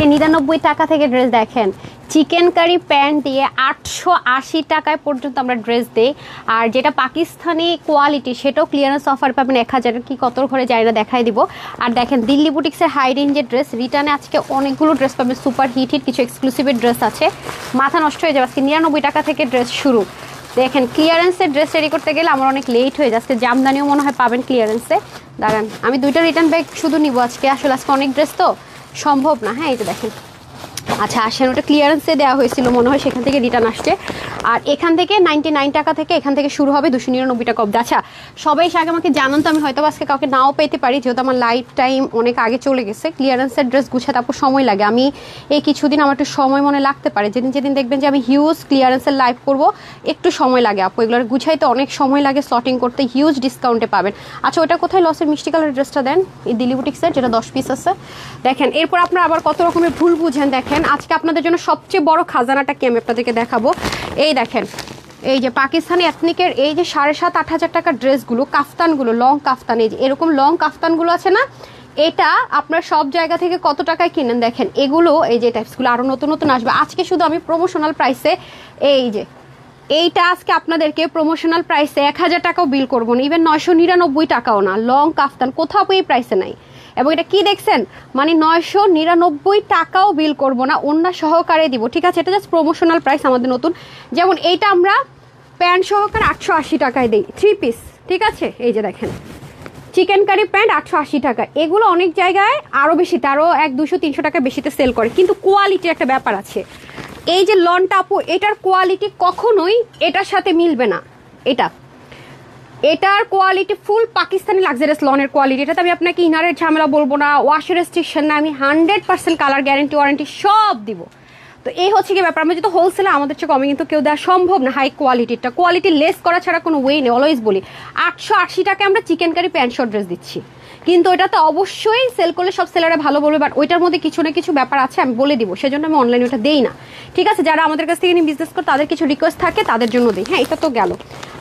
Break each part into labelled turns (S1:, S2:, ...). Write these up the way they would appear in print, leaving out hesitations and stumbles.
S1: আজকে 99 টাকা থেকে ড্রেস দেখেন চিকেন কারি প্যান্ট দিয়ে 880 টাকায় পর্যন্ত আমরা ড্রেস দেই। আর যেটা পাকিস্তানি কোয়ালিটি সেটাও ক্লিয়ারেন্স অফার পাবেন 1000 কি কত ঘরে যাইরা দেখাই দিব। আর দেখেন দিল্লি বুটিক্সের হাই রেঞ্জের ড্রেস রিটার্নে আজকে অনেকগুলো ড্রেস পাবেন, সুপার হিট কিছু এক্সক্লুসিভের ড্রেস আছে, মাথা নষ্ট হয়ে যাবে। আজকে 99 টাকা থেকে ড্রেস শুরু। দেখেন ক্লিয়ারেন্সের ড্রেস রেডি করতে গেলে আমার অনেক লেট হয়ে যাচ্ছে, জামদানিও মনে হয় পাবেন ক্লিয়ারেন্সে। দাঁড়ান আমি 2টা রিটার্ন ব্যাগ শুধু নিব আজকে, আসলে আজকে অনেক ড্রেস তো সম্ভব না। হ্যাঁ এই যে দেখেন, আচ্ছা আসেন, ওটা ক্লিয়ারেন্সে দেওয়া হয়েছিল মনে হয়, সেখান থেকে রিটার্ন আসছে। আর এখান থেকে 99 টাকা থেকে এখান থেকে শুরু হবে 299 টাকা অবধি। আচ্ছা সবাই আগে আমাকে জানান তো, আমি হয়তো আজকে কাউকে নাও পেতে পারি, যেহেতু আমার লাইফ টাইম অনেক আগে চলে গেছে। ক্লিয়ারেন্সের ড্রেস গুছাতে আপু সময় লাগে, আমি এই কিছুদিন আমার একটু সময় মনে লাগতে পারে, যেদিন যেদিন দেখবেন যে আমি হিউজ ক্লিয়ারেন্সের লাইভ করব একটু সময় লাগে আপু, এগুলোর গুছাইতে অনেক সময় লাগে, স্লটিং করতে হিউজ ডিসকাউন্টে পাবেন। আচ্ছা ওটা কোথায় লসের মিষ্টি কালার ড্রেসটা দেন, এই দিল্লি বুটিক্সের যেটা 10 পিস আছে। দেখেন এরপর আপনারা আবার কত রকমের ভুল বুঝেন। দেখেন আজকে আপনাদের জন্য সবচেয়ে বড় খাজানাটা কি আমি আপনাদেরকে দেখাবো। এই দেখেন এই যে পাকিস্তানি এথনিকের এই যে 7,500-8,000 টাকার ড্রেসগুলো, কাফতানগুলো, লং কাফতান, এই যে এরকম লং কাফতানগুলো আছে না, এটা আপনার সব জায়গা থেকে কত টাকায় কিনেন। দেখেন এগুলো এই যে টাইপসগুলো আরও নতুন নতুন আসবে। আজকে শুধু আমি প্রমোশনাল প্রাইসে এই যে এইটা আজকে আপনাদেরকে প্রমোশনাল প্রাইসে 1000 টাকাও বিল করবো না, ইভেন 999 টাকাও না। লং কাফতান কোথাও এই প্রাইসে নাই। এবং এটা কি দেখছেন, মানে 999 টাকাও বিল করবো না, অন্য সহকারে দিব, ঠিক আছে। এটা জাস্ট প্রমোশনাল প্রাইস আমাদের নতুন। যেমন এইটা আমরা প্যান্ট সহকারে 880 টাকায় দিই, 3 পিস, ঠিক আছে। এই যে দেখেন চিকেন কারি প্যান্ট 880 টাকা, এগুলো অনেক জায়গায় আরও বেশিতে, আরও 100-200-300 টাকা বেশিতে সেল করে, কিন্তু কোয়ালিটির একটা ব্যাপার আছে। এই যে লনটা আপু, এটার কোয়ালিটি কখনোই এটার সাথে মিলবে না। এটার কোয়ালিটি ফুল পাকিস্তানি লাক্সারিয়াস লনের কোয়ালিটি। এটাতে আমি আপনাকে ইনারের ঝামেলা বলবো না, ওয়াশের রেস্ট্রিকশন না, আমি 100% কালার গ্যারেন্টি ওয়ারেন্টি সব দিব। তো এই হচ্ছে কি ব্যাপার, আমরা যেহেতু হোলসেলে আমাদের চেয়ে কমে কিন্তু কেউ দেওয়া সম্ভব না। হাই কোয়ালিটিটা, কোয়ালিটি লেস করা ছাড়া কোনো ওয়ে নেই। অলওয়েজ বলি 880 টাকায় আমরা chikankari pant short dress দিচ্ছি, কিন্তু ওইটা তো অবশ্যই সেল করলে সব সেলারে ভালো বলবে, বাট ওইটার মধ্যে কিছু না কিছু ব্যাপার আছে, আমি বলে দিব, সেজন্য আমি অনলাইনে ওটা দেই না, ঠিক আছে। যারা আমাদের কাছ থেকে নিয়ে বিজনেস করে তাদের কিছু রিকোয়েস্ট থাকে, তাদের জন্য দিই। হ্যাঁ এটা তো গেল।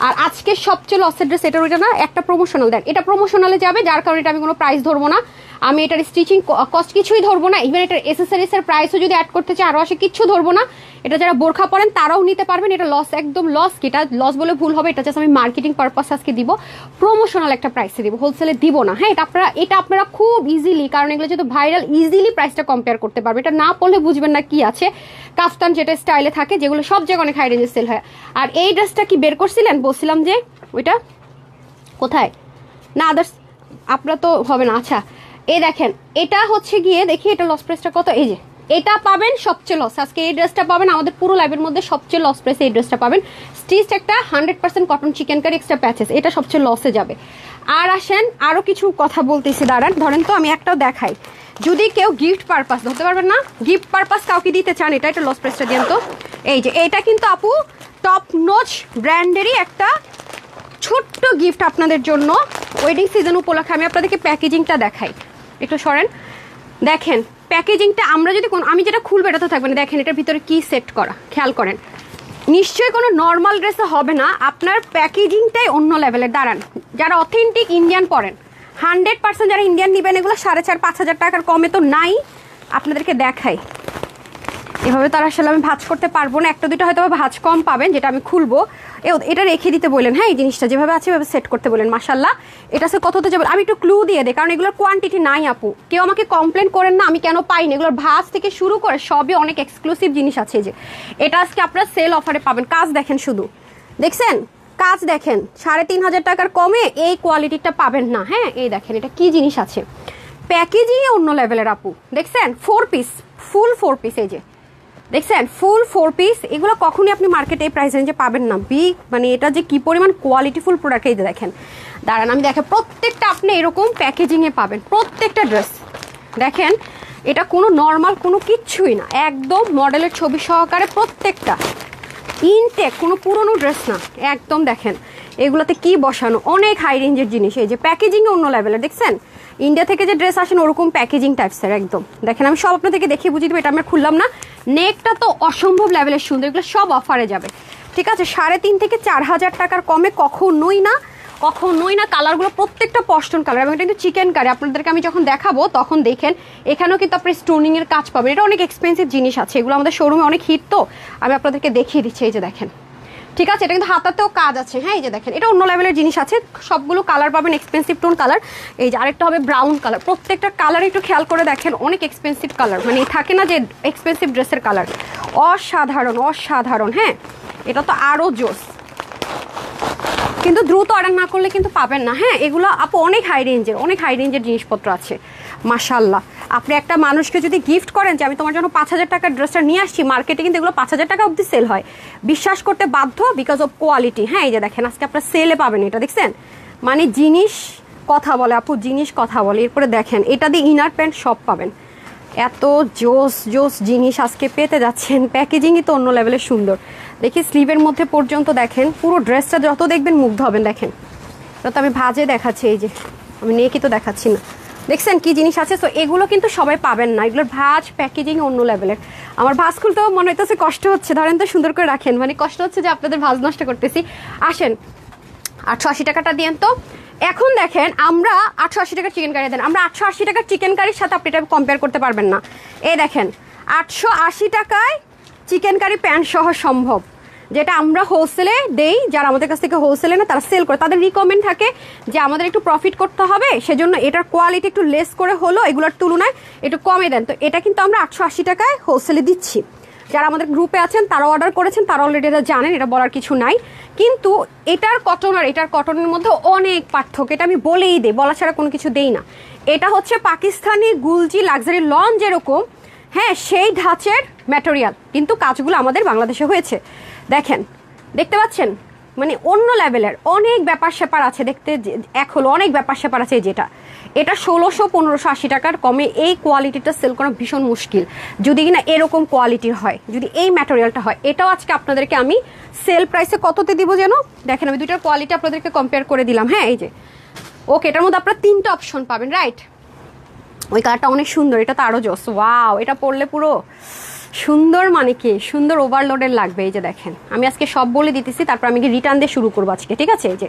S1: আর আজকে সবচেয়ে লসের ড্রেস এটা, ওইটা না, একটা প্রমোশনাল দেখ, এটা প্রমোশনালে যাবে, যার কারণে এটা আমি কোনো প্রাইস ধরবো না, আমি এটার স্টিচিং কস্ট কিছুই ধরবো না, ইভেন এটার এসেসরিজের প্রাইসও যদি অ্যাড করতে চাই আরও আসে, কিচ্ছু ধরবো না। এটা যারা বোরখা পরেন তারাও নিতে পারবেন, এটা লস, একদম লস। এটা লস বলে ভুল হবে, এটা জাস্ট আমি মার্কেটিং পারপাস আজকে দিব, প্রমোশনাল একটা প্রাইসে দিব, হোলসেলে দিব না। হ্যাঁ এটা আপনারা খুব ইজিলি, কারণ এগুলো যেহেতু ভাইরাল, ইজিলি প্রাইসটা কম্পেয়ার করতে পারবে। এটা না পড়লে বুঝবেন না কি আছে। কাফতান যেটা স্টাইলে থাকে, যেগুলো সব জায়গায় অনেক হাই রেঞ্জে সেল হয়। আর এই ড্রেসটা কি বের করছিলেন, বলছিলাম যে ওইটা কোথায় না, আদার্স আপনারা তো হবে না। আচ্ছা এই দেখেন, এটা হচ্ছে গিয়ে দেখি এটা লস প্রাইসটা কত। এই যে এটা পাবেন সবচেয়ে লস, আজকে এই ড্রেসটা পাবেন আমাদের পুরো লাইভের মধ্যে সবচেয়ে লস প্রাইসে এই ড্রেসটা পাবেন। স্টিচ একটা 100% cotton chikankari extra patches, এটা সবচেয়ে লসে যাবে। আর আসেন আরও কিছু কথা বলতেছি, দাঁড়ান, ধরেন তো আমি একটাও দেখাই। যদি কেউ গিফট পারপাস ধরতে পারবেন না, গিফট পারপাস কাউকে দিতে চান, এটা লস প্রাইসটা দেন তো। এই যে এটা কিন্তু আপু টপ নোচ ব্র্যান্ডেরই একটা ছোট্ট গিফট আপনাদের জন্য ওয়েডিং সিজন উপলক্ষে। আমি আপনাদেরকে প্যাকেজিংটা দেখাই, একটু সরেন। দেখেন প্যাকেজিংটা, আমরা যদি আমি যেটা খুলবো এটা তো থাকবে না, দেখেন এটার ভিতরে কি সেট করা, খেয়াল করেন। নিশ্চয়ই কোনো নর্মাল ড্রেসে হবে না, আপনার প্যাকেজিংটাই অন্য লেভেলের। দাঁড়ান, যারা অথেন্টিক ইন্ডিয়ান পরেন, 100% যারা ইন্ডিয়ান নেবেন, এগুলো 4,500-5,000 টাকার কমে তো নাই। আপনাদেরকে দেখাই, এভাবে তার আসলে আমি ভাঁজ করতে পারবো না, একটা দুটো হয়তো ভাঁজ কম পাবেন, যেটা আমি খুলবো। এটা রেখে দিতে বললেন, হ্যাঁ এই জিনিসটা যেভাবে আছে এভাবে সেট করতে বললেন। মাশাল্লাহ, এটা সে কততে যাবে আমি একটু ক্লু দিয়ে দিই, কারণ এগুলোর কোয়ান্টিটি নাই আপু, কেউ আমাকে কমপ্লেন করেন না আমি কেন পাইনি। এগুলোর ভাঁজ থেকে শুরু করে সবই অনেক এক্সক্লুসিভ জিনিস আছে। যে এটা আজকে আপনারা সেল অফারে পাবেন। কাজ দেখেন, শুধু দেখছেন কাজ দেখেন, 3,500 টাকার কমে এই কোয়ালিটিটা পাবেন না। হ্যাঁ এই দেখেন এটা কি জিনিস আছে, প্যাকেজিং অন্য লেভেলের আপু। দেখছেন 4 পিস, ফুল 4 পিস, এই যে দেখছেন ফুল 4 পিস, এগুলো কখনই আপনি মার্কেটে এই প্রাইস রেঞ্জে পাবেন না। মানে এটা যে কি পরিমাণ কোয়ালিটিফুল প্রোডাক্ট, এই যে দেখেন। দাঁড়ান আমি দেখেন, প্রত্যেকটা আপনি এরকম প্যাকেজিংয়ে পাবেন, প্রত্যেকটা ড্রেস। দেখেন এটা কোনো নর্মাল কোনো কিচ্ছুই না, একদম মডেলের ছবি সহকারে প্রত্যেকটা ইনটেক, কোনো পুরনো ড্রেস না একদম। দেখেন এগুলোতে কি বসানো, অনেক হাই রেঞ্জের জিনিস। এই যে প্যাকেজিংয়ে অন্য লেভেলের, দেখছেন ইন্ডিয়া থেকে যে ড্রেস আসেন ওরকম প্যাকেজিং টাইপসের একদম। দেখেন আমি সব আপনাদেরকে দেখিয়ে বুঝিয়ে দেবো, এটা আমরা খুললাম না। নেকটা তো অসম্ভব লেভেলের সুন্দর, এগুলো সব অফারে যাবে, ঠিক আছে। 3,500 থেকে 4,000 টাকার কমে কখনোই না। কখনোই না। কালারগুলো প্রত্যেকটা পশটন কালার এবং এটা কিন্তু চিকেন কারি। আপনাদেরকে আমি যখন দেখাবো তখন দেখেন এখানেও কিন্তু আপনি স্টোনিংয়ের কাজ পাবেন। এটা অনেক এক্সপেন্সিভ জিনিস আছে, এগুলো আমাদের শোরুমে অনেক হিট, তো আমি আপনাদেরকে দেখিয়ে দিচ্ছি। এই যে দেখেন, ঠিক আছে, এটা কিন্তু হাতাতেও কাজ আছে। হ্যাঁ, এই যে দেখেন, এটা অন্য লেভেলের জিনিস আছে। সবগুলো কালার পাবেন এক্সপেন্সিভ টোন কালার। এই যে আরেকটা হবে ব্রাউন কালার। প্রত্যেকটা কালার একটু খেয়াল করে দেখেন, অনেক এক্সপেন্সিভ কালার, মানে থাকে না যে এক্সপেন্সিভ ড্রেসের কালার, অসাধারণ অসাধারণ। হ্যাঁ, এটা তো আরও জোস, কিন্তু দ্রুত অর্ডার না করলে কিন্তু পাবেন না। হ্যাঁ, এগুলো আপু অনেক হাই রেঞ্জের জিনিসপত্র আছে মাশাআল্লাহ। আপনি একটা মানুষকে যদি গিফট করেন যে আমি তোমার জন্য 5,000 টাকার ড্রেসটা নিয়ে আসছি, মার্কেটে কিন্তু এগুলো 5,000 টাকা অবধি সেল হয়। বিশ্বাস করতে বাধ্য, বিকজ অফ কোয়ালিটি। হ্যাঁ, এই যে দেখেন, আজকে আপনার সেলে পাবেন এটা, দেখছেন, মানে জিনিস কথা বলে আপু, জিনিস কথা বলে। এরপরে দেখেন, এটা দিয়ে ইনার প্যান্ট সব পাবেন। এত জোস জোস জিনিস আজকে পেতে যাচ্ছেন। প্যাকেজিংই তো অন্য লেভেলের সুন্দর। দেখি স্লিভের মধ্যে পর্যন্ত দেখেন, পুরো ড্রেসটা যত দেখবেন মুগ্ধ হবেন। দেখেন, এটা তো আমি ভাজে দেখাচ্ছি, এই যে আমি নিয়ে কি তো দেখাচ্ছি না, দেখছেন কি জিনিস আছে। তো এগুলো কিন্তু সবাই পাবেন না, এগুলোর ভাজ প্যাকেজিং অন্য লেভেলের। আমার ভাজ খুলতেও মনে হইতেছে কষ্ট হচ্ছে, ধরেন তো সুন্দর করে রাখেন, মানে কষ্ট হচ্ছে যে আপনাদের ভাজ নষ্ট করতেছি। আসেন 880 টাকাটা দিয়েন তো। এখন দেখেন, আমরা 880 টাকার চিকেন কারি দেন, আমরা 880 টাকার চিকেন কারির সাথে আপনি এটা কম্পেয়ার করতে পারবেন না। এই দেখেন, 880 টাকায় চিকেন কারি প্যান্ট সহ সম্ভব, যেটা আমরা হোলসেলে দেই। যারা আমাদের কাছ থেকে হোলসেলে না তারা সেল করে, তাদের রিকমেন্ড থাকে যে আমাদের একটু প্রফিট করতে হবে, সেজন্য এটার কোয়ালিটি একটু লেস করে হলো এগুলোর তুলনায় একটু কমে দেন। তো এটা কিন্তু আমরা 880 টাকায় হোলসেলে দিচ্ছি। যারা আমাদের গ্রুপে আছেন তারা অর্ডার করেছেন, তারা অলরেডি এটা জানেন, এটা বলার কিছু নাই। কিন্তু এটার কটন আর এটার কটনের মধ্যে অনেক পার্থক্য, এটা আমি বলেই দিই, বলা ছাড়া কোনো কিছু দেই না। এটা হচ্ছে পাকিস্তানি গুলজি লাক্সারি লন যেরকম, হ্যাঁ, সেই ধাঁচের ম্যাটেরিয়াল, কিন্তু কাজগুলো আমাদের বাংলাদেশে হয়েছে। দেখেন, দেখতে পাচ্ছেন, মানে অন্য লেভেলের অনেক ব্যাপার স্যাপার আছে। দেখতে এক হলো অনেক ব্যাপার স্যাপার আছে। যেটা এটা 1600-1580 টাকার কমে এই কোয়ালিটিটা সেল করা ভীষণ মুশকিল, যদি কিনা এরকম কোয়ালিটির হয়, যদি এই ম্যাটেরিয়ালটা হয়। এটাও আজকে আপনাদেরকে আমি সেল প্রাইসে কততে দিব যেন দেখেন, আমি দুইটার কোয়ালিটি আপনাদেরকে কম্পেয়ার করে দিলাম। হ্যাঁ, এই যে ওকে, এটার মধ্যে আপনারা 3টা অপশন পাবেন, রাইট। ওই কালারটা অনেক সুন্দর, এটা তো আরও জোস। ওয়াও, এটা পরলে পুরো সুন্দর, মানে কি সুন্দর ওভারলোডের লাগবে। এই যে দেখেন, আমি আজকে সব বলে দিতেছি, তারপর আমি রিটার্ন দিয়ে শুরু করবো আজকে, ঠিক আছে। এই যে,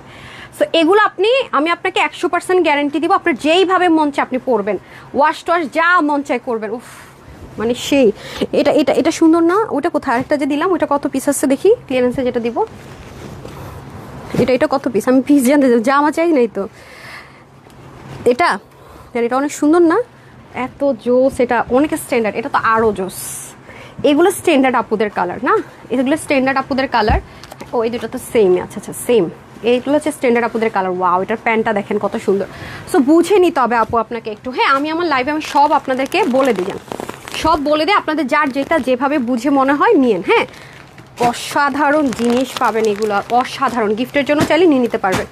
S1: সো এগুলো আমি আপনাকে 100% গ্যারান্টি দিব, আপনার যেইভাবে মন চায় আপনি পরবেন, ওয়াশ টোয়াশ যা মন চায় করবেন। উফ, মানে সেই এটা এটা এটা সুন্দর না? ওটা কোথায় আরেকটা যে দিলাম, ওটা কত পিস আছে দেখি, ক্লিয়ারেন্সে যেটা দিব, এটা কত পিস, আমি পিস জানতে যা আমার চাই নাই তো। এটা অনেক সুন্দর না? এত জোস, এটা অনেক স্ট্যান্ডার্ড, এটা তো আরও জোস। এগুলো স্ট্যান্ডার্ড আপুদের কালার না, এগুলো স্ট্যান্ডার্ড আপুদের কালার। ও, এই দুটো তো সেম, আচ্ছা আচ্ছা সেম। এইগুলো হচ্ছে স্ট্যান্ডার্ড আপুদের কালার। ওয়াও, এটার প্যান্টটা দেখেন কত সুন্দর। সো বুঝে নিতে হবে আপু আপনাকে একটু। হ্যাঁ, আমি আমার লাইভে আমি সব আপনাদেরকে বলে দিই, সব বলে দিই, আপনাদের যার যেটা যেভাবে বুঝে মনে হয় নিয়েন। হ্যাঁ, অসাধারণ জিনিস পাবেন, এগুলো অসাধারণ। গিফটের জন্য চাইলে নিয়ে নিতে পারবেন,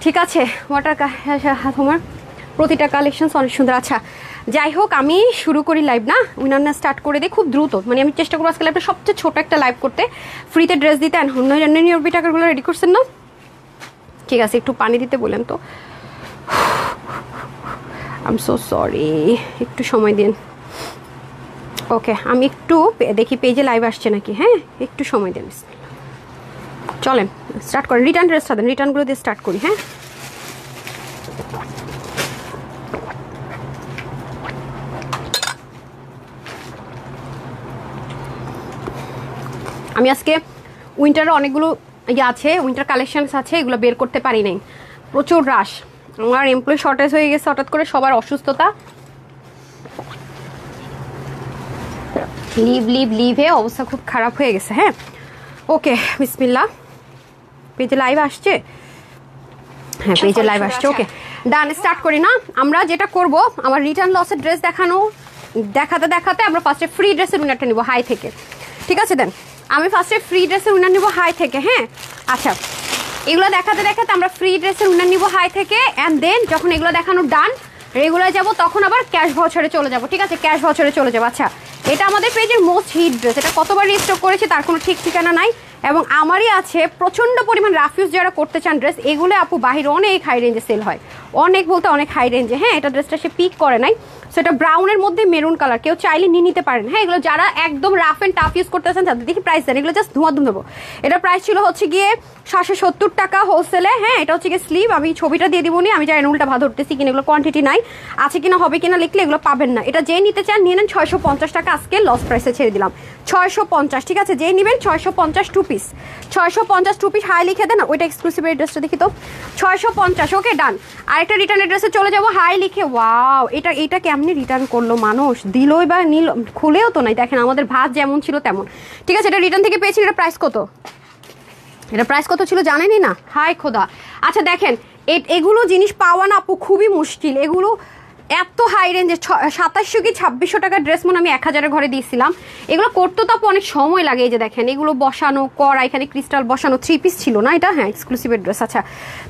S1: ঠিক আছে। তোমার প্রতিটা কালেকশন অনেক সুন্দর। আচ্ছা, যাই হোক, আমি শুরু করি লাইভ না, উইনার স্টার্ট করে দিই খুব দ্রুত। মানে আমি চেষ্টা করবো আজকে লাইভটা সবচেয়ে ছোট একটা লাইভ করতে, ফ্রিতে ড্রেস দিতে। নিরানব্বই টাকাগুলো রেডি করছেন না? ঠিক আছে, একটু পানি দিতে বলেন তো। আই এম সো সরি, একটু সময় দিন। ওকে, আমি একটু দেখি পেজে লাইভ আসছে নাকি। হ্যাঁ, একটু সময় দিন। চলেন স্টার্ট করেন, রিটার্ন ড্রেসটা দেন, রিটার্নগুলো দিয়ে স্টার্ট করি। হ্যাঁ, আমি আজকে উইন্টারের অনেকগুলো আছে, উইন্টার কালেকশনস আছে, এগুলো বের করতে পারি নাই, প্রচুর রাশ। আমার এমপ্লয়ি শর্টেজ হয়ে গেছে হঠাৎ করে, সবার অসুস্থতা, লিভে অবস্থা খুব খারাপ হয়ে গেছে। হ্যাঁ, ওকে, বিসমিল্লাহ। পেজে লাইভ আসছে? হ্যাঁ, পেজে লাইভ আসছে। ওকে, ডান, স্টার্ট করি না। আমরা যেটা করব, আমার রিটার্ন লসের ড্রেস দেখাতে আমরা ফার্স্টে ফ্রি ড্রেসের উইনারটা নিব হাই থেকে, ঠিক আছে। দেন আমি ফার্স্টে ফ্রি ড্রেসের উইনার নিব হাই থেকে। হ্যাঁ, আচ্ছা, এগুলো দেখাতে আমরা ফ্রি ড্রেসের উইনার নিব হাই থেকে, অ্যান্ড দেন যখন এগুলো দেখানো ডান, রেগুলার যাব, তখন আবার ক্যাশ ভাউচারে চলে যাব, ঠিক আছে, ক্যাশ ভাউচারে চলে যাবো। আচ্ছা, এটা আমাদের পেজের মোস্ট হিট ড্রেস, এটা কতবার রিস্টক করেছি তার কোনো ঠিক ঠিকানা নাই, এবং আমারই আছে প্রচণ্ড পরিমাণ রাফিউজ যারা করতে চান ড্রেস, এগুলো আপু বাহিরে অনেক হাই রেঞ্জে সেল হয়, অনেক বলতে অনেক হাই রেঞ্জে। হ্যাঁ, এটা ড্রেসটা সে পিক করে নাই, সেটা ব্রাউনের মধ্যে মেরুন কালার, কেউ চাইলে নিয়ে নিতে পারেন। হ্যাঁ, এগুলো যারা একদম রাফ অ্যান্ড টাফ ইউজ করতেছেন তাদের দেখি প্রাইস দেন, এগুলো জাস্ট ধুমাধুম দেবো। এটার প্রাইস ছিল হচ্ছে গিয়ে 770 টাকা হোলসেলে। হ্যাঁ, এটা হচ্ছে গিয়ে স্লিভ, আমি ছবিটা দিয়ে দিবনি, আমি যাই এনুলটা ভালো ধরতেছি কিনা, এগুলো কোয়ান্টিটি নাই, আছে কিনা হবে কিনা লিখলে এগুলো পাবেন না। এটা যে নিতে চান নিয়ে নেন, 650 টাকা আজকে লস প্রাইসে ছেড়ে দিলাম, 650। ঠিক আছে, যেই নেবেন 650 two piece, 650 two piece. Hi লিখে দেন, ওইটা এক্সক্লুসিভ এড্রেসটা দেখি তো, 650। ওকে ডান। আরেকটা রিটার্ন এড্রেসে চলে যাবো, হাই লিখে। ওয়াও, এটা কেমনি রিটার্ন করলো মানুষ, দিলই বা নিল, খুলেও তো নাই। দেখেন আমাদের ভাত যেমন ছিল তেমন। ঠিক আছে, এটা রিটার্ন থেকে পেয়েছি। এটা প্রাইস কত, এটা প্রাইস কত ছিল জানেনই না, হাই খোদা। আচ্ছা দেখেন, এগুলো জিনিস পাওয়া না আপু খুবই মুশকিল, এগুলো এত হাই রেঞ্জে 2700 কি 2600 টাকার ড্রেস মনে আমি 1000-এর ঘরে দিয়েছিলাম। এগুলো করতে তো আপু অনেক সময় লাগে। এই যে দেখেন এগুলো বসানো করা, এখানে ক্রিস্টাল বসানো। 3 পিস ছিল না এটা? হ্যাঁ, এক্সক্লুসিভ ড্রেস। আচ্ছা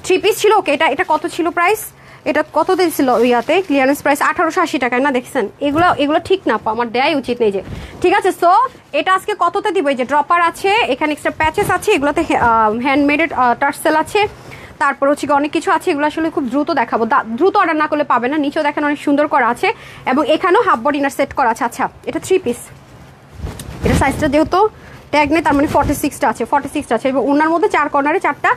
S1: 3 পিস ছিল। ওকে, এটা কত ছিল প্রাইস, এটা কত দিয়েছিল ইয়াতে ক্লিয়ারেন্স প্রাইস? 1880 টাকায় না? দেখছেন এগুলো ঠিক না, আমার দেয়াই উচিত নেই যে। ঠিক আছে, সো এটা আজকে কততে দিব? এই যে ড্রপার আছে, এখানে এক্সট্রা প্যাচেস আছে, এগুলোতে হ্যান্ডমেডেড টার্সেল আছে, তারপর হচ্ছে অনেক কিছু আছে। এগুলো আসলে খুব দ্রুত দেখাবো, দ্রুত অর্ডার না করলে পাবে না। নিচেও দেখেন অনেক সুন্দর করা আছে, এবং এখানেও হাফ বডি ইনার সেট করা আছে। আচ্ছা, এটা 3 পিস, এটা সাইজটা যেহেতু ট্যাগ নেই তার মানে 46টা আছে, 46টা আছে। এবং ওনার মধ্যে 4 কর্নারে 4টা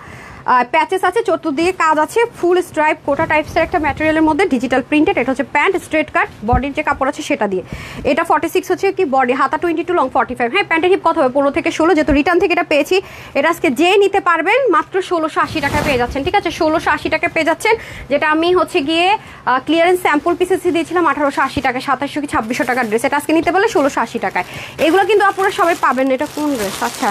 S1: প্যাচেস আছে, চতুর্দিকে কাজ আছে, ফুল স্ট্রাইপ কোটা টাইপসের একটা ম্যাটেরিয়ালের মধ্যে ডিজিটাল প্রিন্টেড। এটা হচ্ছে প্যান্ট স্ট্রেট কাট, বডির যে কাপড় আছে সেটা দিয়ে। এটা 46 হচ্ছে কি বডি, হাতা 22, লং 45। হ্যাঁ, প্যান্টের হিপ কত হবে? 15 থেকে 16, যেহেতু রিটার্ন থেকে এটা পেয়েছি। এটা আজকে যে নিতে পারবেন মাত্র 1680 টাকা পেয়ে যাচ্ছেন। ঠিক আছে, 1680 টাকা পেয়ে যাচ্ছেন, যেটা আমি হচ্ছে গিয়ে ক্লিয়ারেন্স স্যাম্পল পিসেস দিয়েছিলাম 1880 টাকা, 2700 কি 2600 টাকার ড্রেস। এটা আজকে নিতে পারলে 1680 টাকায়। এগুলো কিন্তু আপনারা সবাই পাবেন না। এটা কোন ড্রেস? আচ্ছা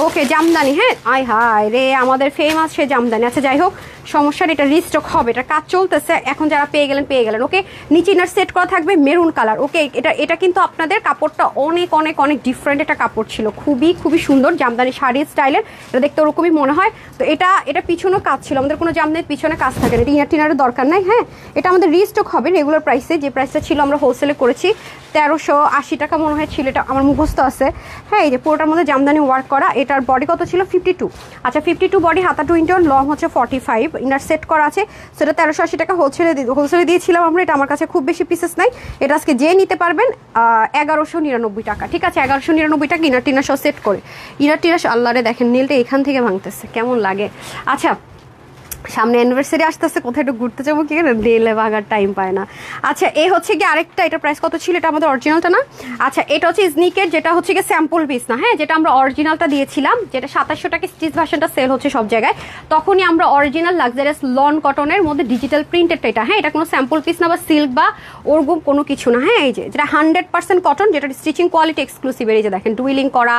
S1: ওকে, জামদানি। হ্যাঁ, আয় হায় রে, আমাদের ফেমাস সে জামদানি। আচ্ছা যাই হোক, সমস্যার এটা রিস্টক হবে, এটা কাজ চলতেছে এখন, যারা পেয়ে গেলেন পেয়ে গেলেন। ওকে, নিচে ইনার সেট করা থাকবে মেরুন কালার। ওকে, এটা কিন্তু আপনাদের কাপড়টা অনেক অনেক অনেক ডিফারেন্ট একটা কাপড় ছিল, খুবই সুন্দর জামদানি শাড়ি স্টাইলের। এটা দেখতে ওরকমই মনে হয়। তো এটা পিছনেও কাজ ছিল, আমাদের কোনো জামদানির পিছনে কাজ থাকে না, এটা ইনার টিনারের দরকার নাই। হ্যাঁ, এটা আমাদের রিস্টক হবে রেগুলার প্রাইসে, যে প্রাইসটা ছিল আমরা হোলসেলে করেছি 1380 টাকা মনে হয় ছিল, এটা আমার মুখস্থ আছে। হ্যাঁ, এই যে পুরোটার মধ্যে জামদানি ওয়ার্ক করা। এটার বডি কত ছিল? 52। আচ্ছা 52 বডি, হাতা 21, লং হচ্ছে 45, ইনার সেট করা আছে। সেটা 1380 টাকা হোলসেলে দিয়েছিলাম আমরা। এটা আমার কাছে খুব বেশি পিসেস নাই। এটা আজকে যে নিতে পারবেন 1199 টাকা। ঠিক আছে, 1199 টাকা ইনার টিনার সহ সেট করে। ইনার টিনার আল্লাহরে দেখেন নেলটা এখান থেকে ভাঙতেছে, কেমন লাগে। আচ্ছা, সামনে অ্যানিভার্সারি আসতেছে, কোথায় একটু ঘুরতে যাবো, কি করে নেলে ভাগার টাইম পায় না। আচ্ছা, এই হচ্ছে কি আরেকটা, এটা প্রাইস কত ছিল? এটা আমাদের অরিজিনালটা না? আচ্ছা, এটা হচ্ছে স্নিকের, যেটা হচ্ছে কি স্যাম্পল পিস না। হ্যাঁ, যেটা আমরা অরিজিনালটা দিয়েছিলাম, যেটা 2700 টাকা স্টিচ ভার্সনটা সেল হচ্ছে সব জায়গায়, তখনই আমরা অরিজিনাল লাক্সারিয়াস লন কটনের মধ্যে ডিজিটাল প্রিন্টেডটা এটা। হ্যাঁ, এটা কোনো স্যাম্পল পিস না বা সিল্ক বা ওরকম কোনো কিছু না। হ্যাঁ, এই যে যেটা 100% কটন, যেটা স্টিচিং কোয়ালিটি এক্সক্লুসিভ। এই যে দেখেন ডুইলিং করা,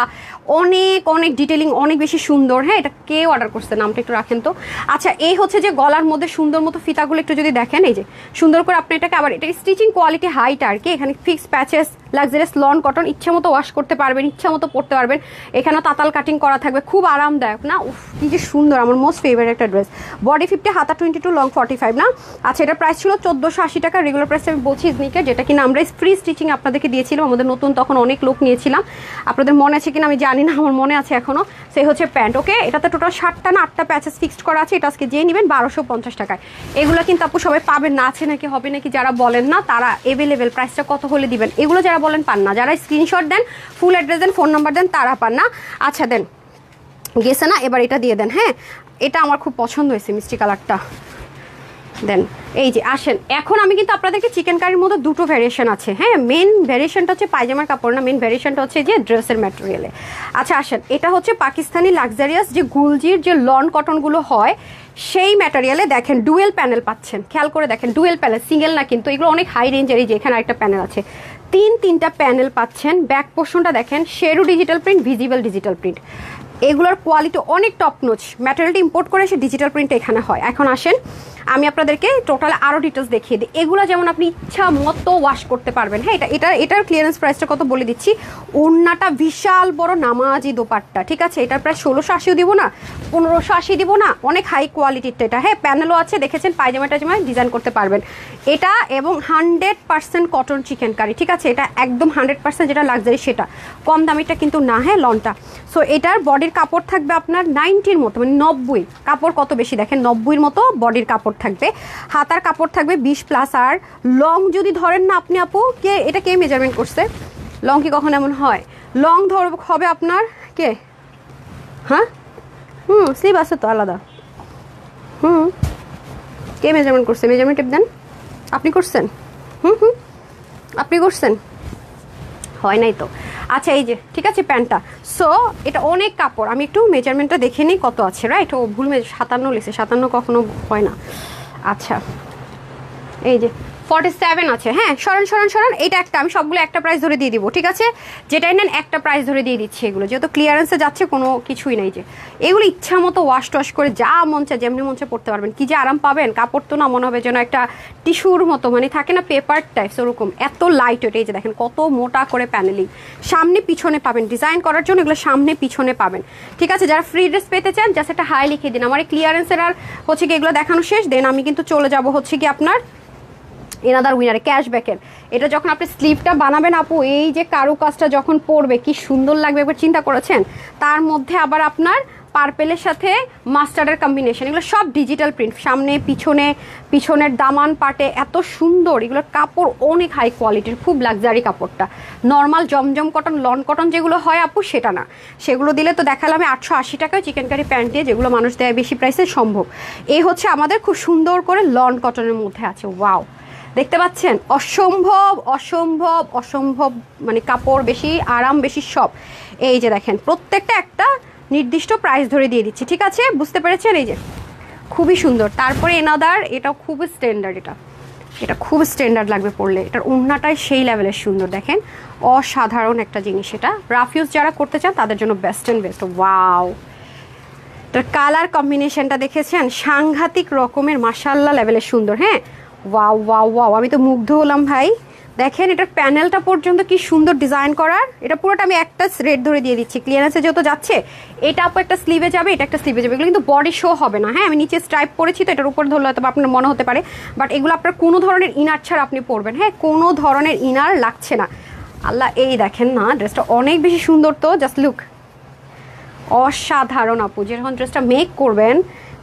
S1: অনেক ডিটেলিং, অনেক বেশি সুন্দর। হ্যাঁ, এটা কে অর্ডার করছে নামটা একটু রাখেন তো। আচ্ছা, এই হচ্ছে যে গলার মধ্যে সুন্দর মতো ফিতাগুলো একটু যদি দেখেন, এই যে সুন্দর করে আপনি এটাকে আবার, এটা স্টিচিং কোয়ালিটি হাইট আর কি। এখানে fix patches, luxurious loan cotton, ইচ্ছা মতো ওয়াশ করতে পারবেন, ইচ্ছা মতো পরতে পারবেন। এখানে তাতাল কাটিং করা থাকবে, খুব আরামদায়ক না? উফ, কি যে সুন্দর, আমার মোস্ট ফেভারিট একটা ড্রেস। বডি 50, হাতা 22, লং 45 না? আচ্ছা, এটার প্রাইস ছিল 1480 টাকা, রেগুলার প্রাইস আমি বলছি স্নিকের, যেটা কিনা আমরা ফ্রি স্টিচিং আপনাদেরকে দিয়েছিলাম। আমাদের নতুন তখন অনেক লোক নিয়েছিলাম, আপনাদের মনে আছে কিনা আমি জানি না, আমার মনে আছে এখনো। সেই হচ্ছে প্যান্ট। ওকে, এটাতে টোটাল 7টা না 8টা প্যাচেস ফিক্সড করা আছে। এটা আজকে যে নেবেন 1250 টাকায়। এগুলো কিন্তু আপু সবাই পাবেন না, আছে নাকি হবে নাকি যারা বলেন না তারা এভেলেবেল। প্রাইসটা কত হলে দিবেন? এগুলো যারা বলেন পান না, যারা স্ক্রিনশট দেন, ফুল অ্যাড্রেস দেন, ফোন নাম্বার দেন, তারা পান না। আচ্ছা দেন, গেছে না? এবার এটা দিয়ে দেন। হ্যাঁ, এটা আমার খুব পছন্দ হয়েছে, মিষ্টি কালারটা দেন। এই যে আসেন, এখন আমি কিন্তু আপনাদেরকে চিকেন কারির মধ্যে দুটো ভ্যারিয়েশন আছে। হ্যাঁ, মেন ভ্যারিয়েশনটা হচ্ছে পায়জামার কাপড় না, মেন ভ্যারিয়েশনটা হচ্ছে যে ড্রেসের ম্যাটেরিয়ালে। আচ্ছা আসেন, এটা হচ্ছে পাকিস্তানি লাক্সারিয়াস যে গুলজির যে লন কটনগুলো হয় সেই ম্যাটেরিয়ালে। দেখেন ডুয়েল প্যানেল পাচ্ছেন, খেয়াল করে দেখেন, ডুয়েল প্যানেল, সিঙ্গেল না কিন্তু, এগুলো অনেক হাই রেঞ্জের। এই যে এখানে একটা প্যানেল আছে, তিনটা প্যানেল পাচ্ছেন। ব্যাক পোর্শনটা দেখেন, Sheru digital print, visible digital print. এগুলোর কোয়ালিটি অনেক টপ নোচ, ম্যাটেরিয়ালটা ইম্পোর্ট করে সে ডিজিটাল প্রিন্ট এখানে হয়। এখন আসেন, আমি আপনাদেরকে টোটাল আরও ডিটেলস দেখিয়ে দিই। এগুলো যেমন আপনি ইচ্ছা মতো ওয়াশ করতে পারবেন। হ্যাঁ, এটার ক্লিয়ারেন্স প্রাইসটা কত বলে দিচ্ছি। ওড়নাটা বিশাল বড় নামাজি দোপাট্টা, ঠিক আছে? এটার প্রায় 1680 দিব না, 1580 দিব না, অনেক হাই কোয়ালিটির এটা। হ্যাঁ, প্যানেলও আছে, দেখেছেন পায়জামা টাইজামায় ডিজাইন করতে পারবেন এটা। এবং 100% কটন চিকেন কারি, ঠিক আছে? এটা একদম 100% যেটা লাক্সারি সেটা, কম দামিটা কিন্তু না। হ্যাঁ, লনটা। সো এটার বডির কাপড় থাকবে আপনার 90-র মতো, মানে 90। কাপড় কত বেশি দেখেন, 90-র মতো বডির কাপড় থাকবে, হাতার কাপড় থাকবে 20+ আর লং যদি ধরেন না আপনি আপু, এটা কে মেজারমেন্ট করছে? লং কি কখন এমন হয়? লং হবে আপনার কে? হ্যাঁ স্লিভ আছে তো আলাদা। কে মেজারমেন্ট করছে? মেজারমেন্ট টেপ দেন। আপনি করছেন? আপনি করছেন? হয় নাই তো। আচ্ছা এই যে ঠিক আছে প্যান্টটা। সো এটা অনেক কাপড়, আমি একটু মেজারমেন্টটা দেখে নিই কত আছে। রাইট, ও ভুল 57 লিখছে, 57 কখনো হয় না। আচ্ছা এই যে 47 আছে। হ্যাঁ সরান সরান সরান, এটা একটা, আমি সবগুলো একটা প্রাইস ধরে দিয়ে দিব, ঠিক আছে? যেটাই নেন একটা প্রাইস ধরে দিয়ে দিচ্ছি। এগুলো যেহেতু ক্লিয়ারেন্সে যাচ্ছে, কোনো কিছুই নাই। যে এগুলো ইচ্ছা মতো ওয়াশ টশ করে যা মন চায় যেমনি মন চায় পড়তে পারবেন। কি যে আরাম পাবেন, কাপড় তো না মনে হবে যেন একটা টিস্যুর মতো, মানে থাকে না পেপার টাইপস ওরকম, এত লাইট ওয়েট। এই যে দেখেন কত মোটা করে প্যানেলিং, সামনে পিছনে পাবেন ডিজাইন করার জন্য, এগুলো সামনে পিছনে পাবেন, ঠিক আছে? যারা ফ্রি ড্রেস পেতে চান জাস্ট একটা হাই লিখে দিন। আমার এই ক্লিয়ারেন্সের আর হচ্ছে কি এগুলো দেখানো শেষ, দেন আমি কিন্তু চলে যাব হচ্ছে কি আপনার এনাদার উইনারে ক্যাশব্যাকের। এটা যখন আপনি স্লিভটা বানাবেন আপু, এই যে কারু কাজটা যখন পরবে কি সুন্দর লাগবে, একবার চিন্তা করেছেন? তার মধ্যে আবার আপনার পার্পেলের সাথে মাস্টার্ডের কম্বিনেশন, এগুলো সব ডিজিটাল প্রিন্ট, সামনে পিছনে, পিছনের দামান পাটে এত সুন্দর। এগুলোর কাপড় অনেক হাই কোয়ালিটির, খুব লাক্সারি কাপড়টা। নর্মাল জমজম কটন, লন কটন যেগুলো হয় আপু সেটা না, সেগুলো দিলে তো দেখালাম আমি 880 টাকায় চিকেন কারি প্যান্ট দিয়ে, যেগুলো মানুষ দেয় বেশি প্রাইসে সম্ভব। এই হচ্ছে আমাদের খুব সুন্দর করে লন কটনের মধ্যে আছে। ওয়াও, দেখতে পাচ্ছেন? অসম্ভব অসম্ভব অসম্ভব, মানে কাপড় বেশি, আরাম বেশি, সব। এই যে দেখেন প্রত্যেকটা একটা নির্দিষ্ট প্রাইস ধরে দিয়ে দিচ্ছি, ঠিক আছে? বুঝতে পেরেছেন? এই যে খুবই সুন্দর। তারপরে এনাদার, এটাও খুব স্ট্যান্ডার্ড, এটা খুব স্ট্যান্ডার্ড লাগবে পরলে। এটার ওড়নাটাই সেই লেভেলের সুন্দর, দেখেন অসাধারণ একটা জিনিস। এটা রাফ ইউজ যারা করতে চান তাদের জন্য বেস্ট অ্যান্ড বেস্ট। ওয়াও, এটার কালার কম্বিনেশনটা দেখেছেন? সাংঘাতিক রকমের মাশাআল্লাহ লেভেলের সুন্দর। হ্যাঁ ওয়াও ওয়াও ওয়াও, আমি তো মুগ্ধ হলাম ভাই। দেখেন এটার প্যানেলটা পর্যন্ত কি সুন্দর ডিজাইন করার। এটা পুরোটা আমি একটা রেট ধরে দিয়ে দিচ্ছি, ক্লিয়ারেন্সে যেহেতু যাচ্ছে। এটা আপু একটা স্লিভে যাবে, এটা একটা স্লিভে যাবে, এগুলো কিন্তু বডি শো হবে না। হ্যাঁ আমি নিচে স্ট্রাইপ পরেছি তো এটার উপর ধরলে হয়তো আপনার মনে হতে পারে, বাট এগুলো আপনার কোনো ধরনের ইনার ছাড়া আপনি পরবেন। হ্যাঁ কোনো ধরনের ইনার লাগছে না। আল্লাহ, এই দেখেন না ড্রেসটা অনেক বেশি সুন্দর। তো জাস্ট লুক, অসাধারণ আপু। যখন ড্রেসটা মেক করবেন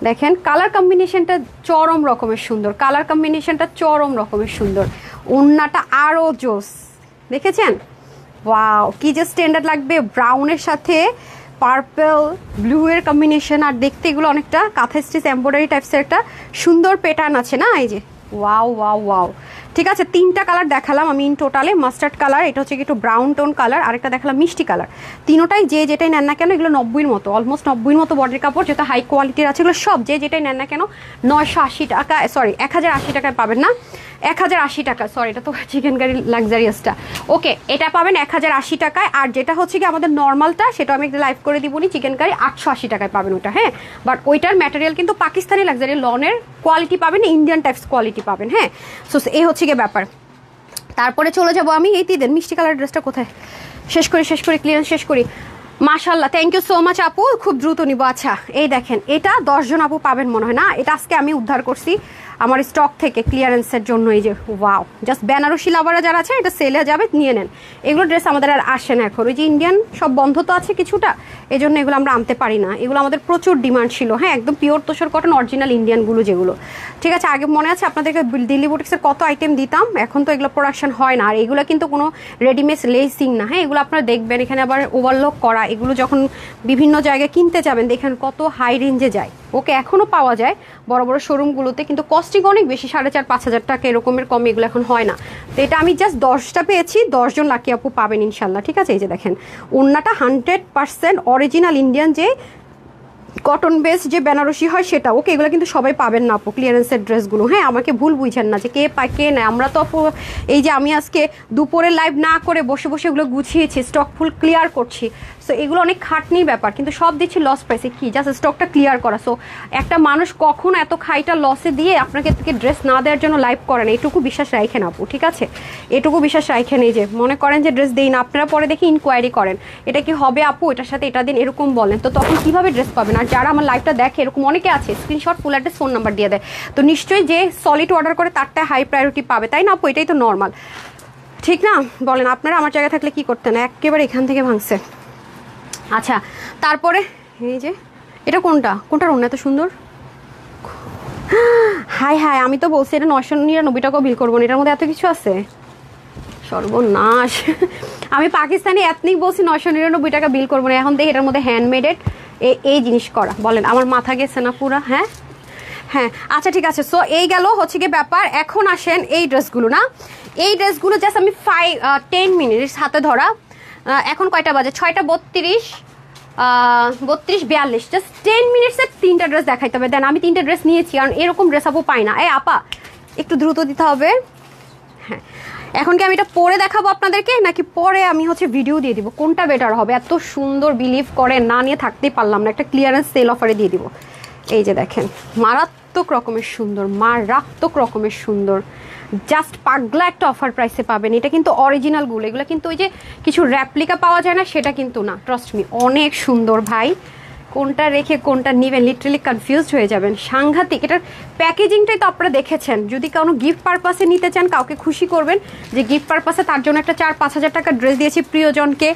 S1: দেখেন কালার কম্বিনেশনটা চরম রকমের সুন্দর, কালার কম্বিনেশনটা চরম রকমের সুন্দর। ওড়নাটা আরও জোস, দেখেছেন? ওয়াও, কি যে স্ট্যান্ডার্ড লাগবে। ব্রাউনের সাথে পার্পল ব্লু এর কম্বিনেশন, আর দেখতে এগুলো অনেকটা কাঁথা স্টিচ এমব্রয়ডারি টাইপসের একটা সুন্দর প্যাটার্ন আছে না? এই যে ওয়াও ওয়াও ওয়াও। ঠিক আছে, 3টা কালার দেখালাম আমি ইন টোটালে। মাস্টার্ড কালার, এটা হচ্ছে একটু ব্রাউন টোন কালার, আরেকটা দেখালাম মিষ্টি কালার। তিনোটাই যে যেটাই নেন না কেন, এগুলো 90-র মতো, অলমোস্ট 90-র মতো বডির কাপড়, যেটা হাই কোয়ালিটির আছে। এগুলো সব যে যেটাই নেন না কেন 980 টাকা, সরি 1080 টাকায় পাবেন না, 1080 টাকা, সরি এটা তো চিকেন কারি লাক্সারিয়াসটা। ওকে, এটা পাবেন 1080 টাকায়। আর যেটা হচ্ছে কি আমাদের নর্মালটা, সেটা আমি একটা লাইভ করে দিবনি, চিকেন কারি 880 টাকায় পাবেন ওটা। হ্যাঁ, বাট ওইটার ম্যাটেরিয়াল কিন্তু পাকিস্তানি লাক্সারি লনের কোয়ালিটি পাবেন, ইন্ডিয়ান টাইপস কোয়ালিটি পাবেন। হ্যাঁ, সো এই হচ্ছে গিয়ে ব্যাপার। তারপরে চলে যাব আমি এই তিদের মিষ্টি কালার ড্রেসটা কোথায়, শেষ করি ক্লিয়ারেন্স শেষ করি। মাশাল্লাহ, থ্যাংক ইউ সো মাচ আপু, খুব দ্রুত নিব। আচ্ছা এই দেখেন, এটা 10 জন আপু পাবেন মনে হয় না, এটা আজকে আমি উদ্ধার করছি আমার স্টক থেকে ক্লিয়ারেন্সের জন্য। এই যে ওয়াও, জাস্ট বেনারসি লাভাররা যারা আছে এটা সেলে যাবে, নিয়ে নেন। এগুলো ড্রেস আমাদের আর আসে না এখন, ওই যে ইন্ডিয়ান সব বন্ধ তো আছে কিছুটা, এই জন্য এগুলো আমরা আনতে পারি না। এগুলো আমাদের প্রচুর ডিমান্ড ছিল। হ্যাঁ, একদম পিওর তোষর কটন অরিজিনাল ইন্ডিয়ানগুলো যেগুলো, ঠিক আছে? আগে মনে আছে আপনাদেরকে দিল্লি বুটিক্সের কত আইটেম দিতাম, এখন তো এগুলো প্রোডাকশন হয় না। আর এগুলো কিন্তু কোনো রেডিমেড লেসিং না। হ্যাঁ, এগুলো আপনারা দেখবেন এখানে আবার ওভারলক করা। এগুলো যখন বিভিন্ন জায়গায় কিনতে যাবেন দেখেন কত হাই রেঞ্জে যায়। ওকে, এখনও পাওয়া যায় বড় বড় শোরুমগুলোতে, কিন্তু কস্টিং অনেক বেশি, 4,500-5,000 টাকা এরকমের কমে এগুলো এখন হয় না। তো এটা আমি জাস্ট 10টা পেয়েছি, 10 জন লাকি আপু পাবেন ইনশাল্লাহ, ঠিক আছে? এই যে দেখেন ওড়নাটা 100% অরিজিনাল ইন্ডিয়ান যে কটন বেস যে বেনারসি হয় সেটা। ওকে, এগুলো কিন্তু সবাই পাবেন না আপু ক্লিয়ারেন্সের ড্রেসগুলো। হ্যাঁ, আমাকে ভুল বুঝছেন না যে কে পায় কে নেয়। আমরা তো আপু এই যে আমি আজকে দুপুরে লাইভ না করে বসে বসে এগুলো গুছিয়েছি, স্টক ফুল ক্লিয়ার করছি। সো এগুলো অনেক খাটনির ব্যাপার, কিন্তু সব দিচ্ছি লস প্রাইসে। কি জাস্ট স্টকটা ক্লিয়ার করা। সো একটা মানুষ কখনো এত খাইটা লসে দিয়ে আপনাকে ড্রেস না দেওয়ার জন্য লাইভ করেন, এইটুকু বিশ্বাস রাখেন আপু, ঠিক আছে? এটুকু বিশ্বাস রাখেন। এই যে মনে করেন যে ড্রেস দেই না, আপনারা পরে দেখি ইনকোয়ারি করেন এটা কি হবে আপু, এটার সাথে এটা দিন, এরকম বলেন, তো তখন কিভাবে ড্রেস পাবেন? আর যারা আমার লাইভটা দেখে এরকম অনেকে আছে, screenshot full address phone number দিয়ে দেয়, তো নিশ্চয়ই যে সলিড অর্ডার করে তারটা হাই প্রায়োরিটি পাবে, তাই না আপু? এটাই তো নর্মাল, ঠিক না? বলেন আপনারা আমার জায়গায় থাকলে কি করতেন? একেবারে এখান থেকে ভাঙছে। আচ্ছা, তারপরে এই যে এটা কোনটার অন্য এত সুন্দর, হাই হাই, আমি তো বলছি এটা 999 টাকাও বিল করবো না, এটার মধ্যে এত কিছু আছে, সর্বনাশ। আমি পাকিস্তানি এথনিক বলছি 999 টাকা বিল করবো না, এখন দেখি এটার মধ্যে হ্যান্ডমেডেড এই জিনিস করা। বলেন আমার মাথা গেছে না পুরা? হ্যাঁ হ্যাঁ, আচ্ছা ঠিক আছে। সো এই গেল হচ্ছে কি ব্যাপার। এখন আসেন এই ড্রেসগুলো, না এই ড্রেসগুলো জাস্ট আমি 10 মিনিট হাতে ধরা। এখন কয়টা বাজে? 6:32, 42, জাস্ট 10 মিনিটসে 3টা ড্রেস দেখাইতে হবে। দেন আমি 3টে ড্রেস নিয়েছি, কারণ এরকম ড্রেস আপু পাই না। এই আপা একটু দ্রুত দিতে হবে। হ্যাঁ, এখন কি আমি এটা পরে দেখাবো আপনাদেরকে, নাকি পরে আমি হচ্ছে ভিডিও দিয়ে দিব? কোনটা বেটার হবে? এত সুন্দর, বিলিভ করে না নিয়ে থাকতেই পারলাম না। একটা ক্লিয়ারেন্স সেল অফারে দিয়ে দিব। এই যে দেখেন, মারাত্মক রকমের সুন্দর, মারাত্মক রকমের সুন্দর, জাস্ট পাগলা একটা অফার প্রাইসে পাবেন। এটা কিন্তু অরিজিনালগুলো, এগুলো কিন্তু ওই যে কিছু র্যাপ্লিকা পাওয়া যায় না সেটা কিন্তু না, ট্রাস্ট মি, অনেক সুন্দর ভাই। কোনটা রেখে কোনটা নেবেন লিটারালি কনফিউজড হয়ে যাবেন, সাংঘাতিক। এটার প্যাকেজিংটাই তো আপনারা দেখেছেন। যদি কোনো গিফট পারপাসে নিতে চান, কাউকে খুশি করবেন, যে গিফট পারপাসে তার জন্য একটা 4-5 হাজার টাকা ড্রেস দিয়েছি প্রিয়জনকে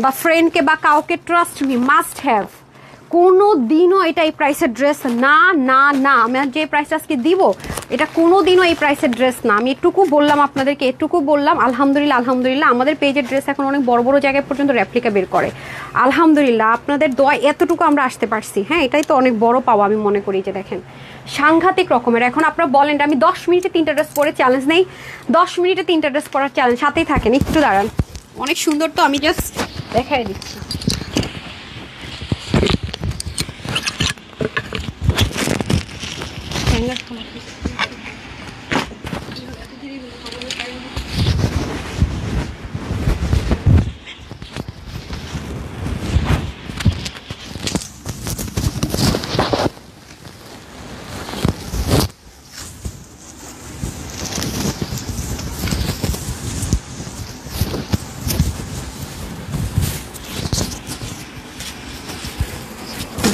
S1: বা ফ্রেন্ডকে বা কাউকে, ট্রাস্ট মি, মাস্ট হ্যাভ। কোনো দিনও এটা এই প্রাইসের ড্রেস না, না না, আমি যে প্রাইসটা আজকে দিব এটা কোনো দিনও এই প্রাইসের ড্রেস না। আমি এটুকু বললাম আপনাদেরকে, এটুকু বললাম। আলহামদুলিল্লাহ, আলহামদুলিল্লাহ, আমাদের পেজের ড্রেস এখন অনেক বড় বড় জায়গায় পর্যন্ত রেপ্লিকা বের করে। আলহামদুলিল্লাহ, আপনাদের দোয়া এতটুকু আমরা আসতে পারছি। হ্যাঁ, এটাই তো অনেক বড় পাওয়া আমি মনে করি। যে দেখেন, সাংঘাতিক রকমের। এখন আপনারা বলেন আমি 10 মিনিটে 3টা ড্রেস পরে চ্যালেঞ্জ নেই? 10 মিনিটে 3টা ড্রেস পরার চ্যালেঞ্জ, সাথেই থাকেন, একটু দাঁড়ান। অনেক সুন্দর তো, আমি জাস্ট দেখাই দিচ্ছি।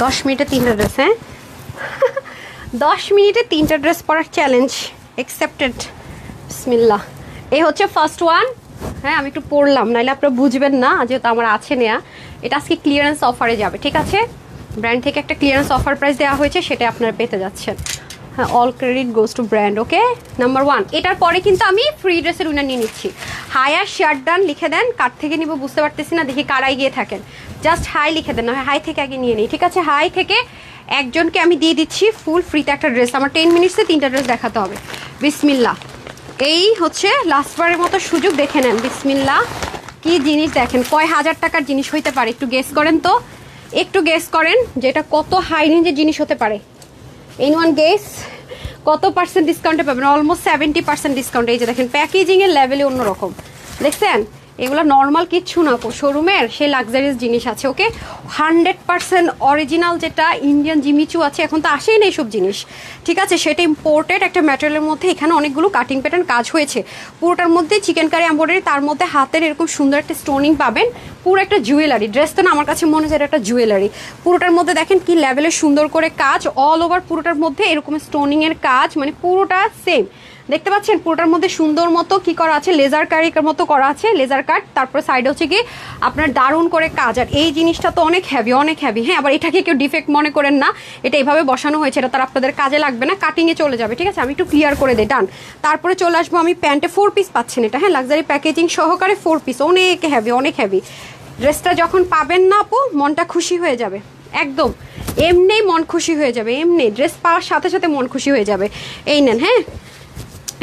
S1: দশ মিনিটে 3টা ড্রেস, হ্যাঁ 10 মিনিটে 3টা ড্রেস পরার চ্যালেঞ্জ অ্যাকসেপ্টেড। বিসমিল্লাহ। এই হচ্ছে ফার্স্ট ওয়ান। হ্যাঁ, আমি একটু পড়লাম, নাহলে আপনারা বুঝবেন না, যেহেতু আমার আছে নেয়া। এটা আজকে ক্লিয়ারেন্স অফারে যাবে, ঠিক আছে? ব্র্যান্ড থেকে একটা ক্লিয়ারেন্স অফার প্রাইস দেওয়া হয়েছে, সেটা আপনারা পেতে যাচ্ছেন। হ্যাঁ, all credit goes to brand. Okay, number 1। এটার পরে কিন্তু আমি ফ্রি ড্রেসের উইনার নিয়ে নিচ্ছি। হায়ার শার্ট ডান লিখে দেন, কার থেকে নিব বুঝতে পারতেছি না, দেখি কারাই গিয়ে থাকেন। জাস্ট হাই লিখে দেন, না হাই থেকে আগে নিয়ে নিই, ঠিক আছে? হাই থেকে একজনকে আমি দিয়ে দিচ্ছি ফুল ফ্রিতে একটা ড্রেস। আমার 10 মিনিটসে 3টা ড্রেস দেখাতে হবে। বিসমিল্লাহ। এই হচ্ছে লাস্টবারের মতো সুযোগ, দেখে নেন। বিসমিল্লাহ। কি জিনিস দেখেন, কয় হাজার টাকার জিনিস হইতে পারে? একটু গেস করেন তো, একটু গেস করেন যে এটা কত হাই রেঞ্জের জিনিস হতে পারে। Anyone guess? কত পার্সেন্ট ডিসকাউন্টে পাবেন? Almost 70% discount. এই যে দেখেন, প্যাকেজিংয়ের লেভেলে অন্যরকম, দেখছেন? এগুলো নর্মাল কিচ্ছু না, শোরুমের সেই লাক্সারিয়াস জিনিস আছে। ওকে, 100% অরিজিনাল, যেটা ইন্ডিয়ান জিমিচু আছে, এখন তো আসেই না এইসব জিনিস, ঠিক আছে? সেটা ইম্পোর্টেড একটা ম্যাটেরিয়ালের মধ্যে। এখানে অনেকগুলো কাটিং প্যাটার্ন কাজ হয়েছে পুরোটার মধ্যে, চিকেন কারি এমব্রয়ডারি, তার মধ্যে হাতের এরকম সুন্দর একটা স্টোনিং পাবেন। পুরো একটা জুয়েলারি ড্রেস, তো না আমার কাছে মনে হয় একটা জুয়েলারি। পুরোটার মধ্যে দেখেন কি লেভেলের সুন্দর করে কাজ, অল ওভার পুরোটার মধ্যে এরকম স্টোনিংয়ের কাজ, মানে পুরোটা সেম। দেখতে পাচ্ছেন পুরোটার মধ্যে সুন্দর মতো কি করা আছে, লেজার কারির মতো করা আছে, লেজার কাট। তারপরে সাইডে হচ্ছে কি আপনার দারুণ করে কাজ। আর এই জিনিসটা তো অনেক হেভি, অনেক হেভি। হ্যাঁ, আবার এটাকে কেউ ডিফেক্ট মনে করেন না, এটা এইভাবে বসানো হয়েছে, এটা তার আপনাদের কাজে লাগবে না, কাটিংয়ে চলে যাবে, ঠিক আছে? আমি একটু ক্লিয়ার করে দিই, ডান। তারপরে চলে আসবো আমি প্যান্টে 4 পিস পাচ্ছেন এটা, হ্যাঁ, লাক্সারি প্যাকেজিং সহকারে 4 পিস, অনেক হেভি, অনেক হেভি। ড্রেসটা যখন পাবেন না আপু, মনটা খুশি হয়ে যাবে একদম, এমনি মন খুশি হয়ে যাবে, এমনি ড্রেস পাওয়ার সাথে সাথে মন খুশি হয়ে যাবে। এই নেন, হ্যাঁ,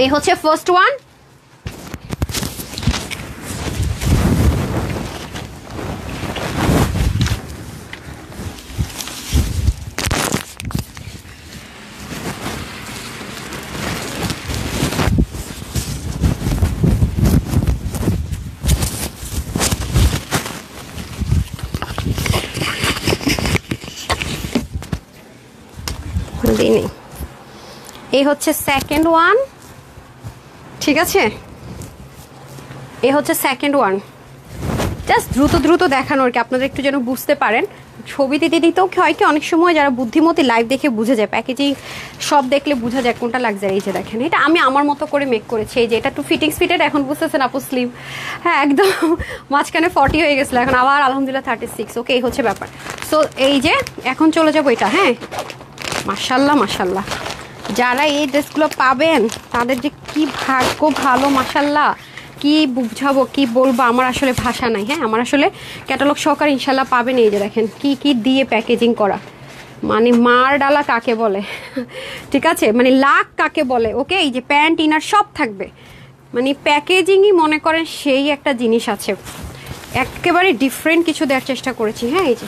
S1: এই হচ্ছে ফার্স্ট ওয়ান। এই হচ্ছে সেকেন্ড ওয়ান, ঠিক আছে? এই হচ্ছে সেকেন্ড ওয়ান। জাস্ট দ্রুত দ্রুত দেখানোর কি, আপনারা একটু যেন বুঝতে পারেন। ছবি দিতে দিতেও হয় কি, অনেক সময় যারা বুদ্ধিমতী লাইভ দেখে বুঝে যায়, প্যাকেজিং সব দেখলে বোঝা যায় কোনটা লাক্সারি। এই যে দেখেন, এটা আমি আমার মতো করে মেক করেছি। এই যে এটা একটু ফিটিংস ফিটেড, এখন বুঝতেছেন আপু, স্লিভ, হ্যাঁ একদম মাঝখানে 40 হয়ে গেছিলো, এখন আবার আলহামদুলিল্লাহ 36। ওকে, এই হচ্ছে ব্যাপার। সো এই যে এখন চলে যাবো এটা, হ্যাঁ, মাশাল্লাহ মাশাল্লাহ, যারা এই ড্রেসগুলো পাবেন তাদের যে কি ভাগ্য ভালো, মাশাল্লাহ। কি বুঝাবো, কি বলবো, আমার আসলে ভাষা নাই। হ্যাঁ, আমার আসলে ক্যাটালগ সহকারে ইনশাল্লাহ পাবেন। এই যে দেখেন কি কি দিয়ে প্যাকেজিং করা, মানে মার ডালা কাকে বলে ঠিক আছে, মানে লাখ কাকে বলে। ওকে, এই যে প্যান্ট ইনার সব থাকবে, মানে প্যাকেজিংই মনে করেন সেই একটা জিনিস আছে। একেবারে ডিফারেন্ট কিছু দেওয়ার চেষ্টা করেছি। হ্যাঁ, এই যে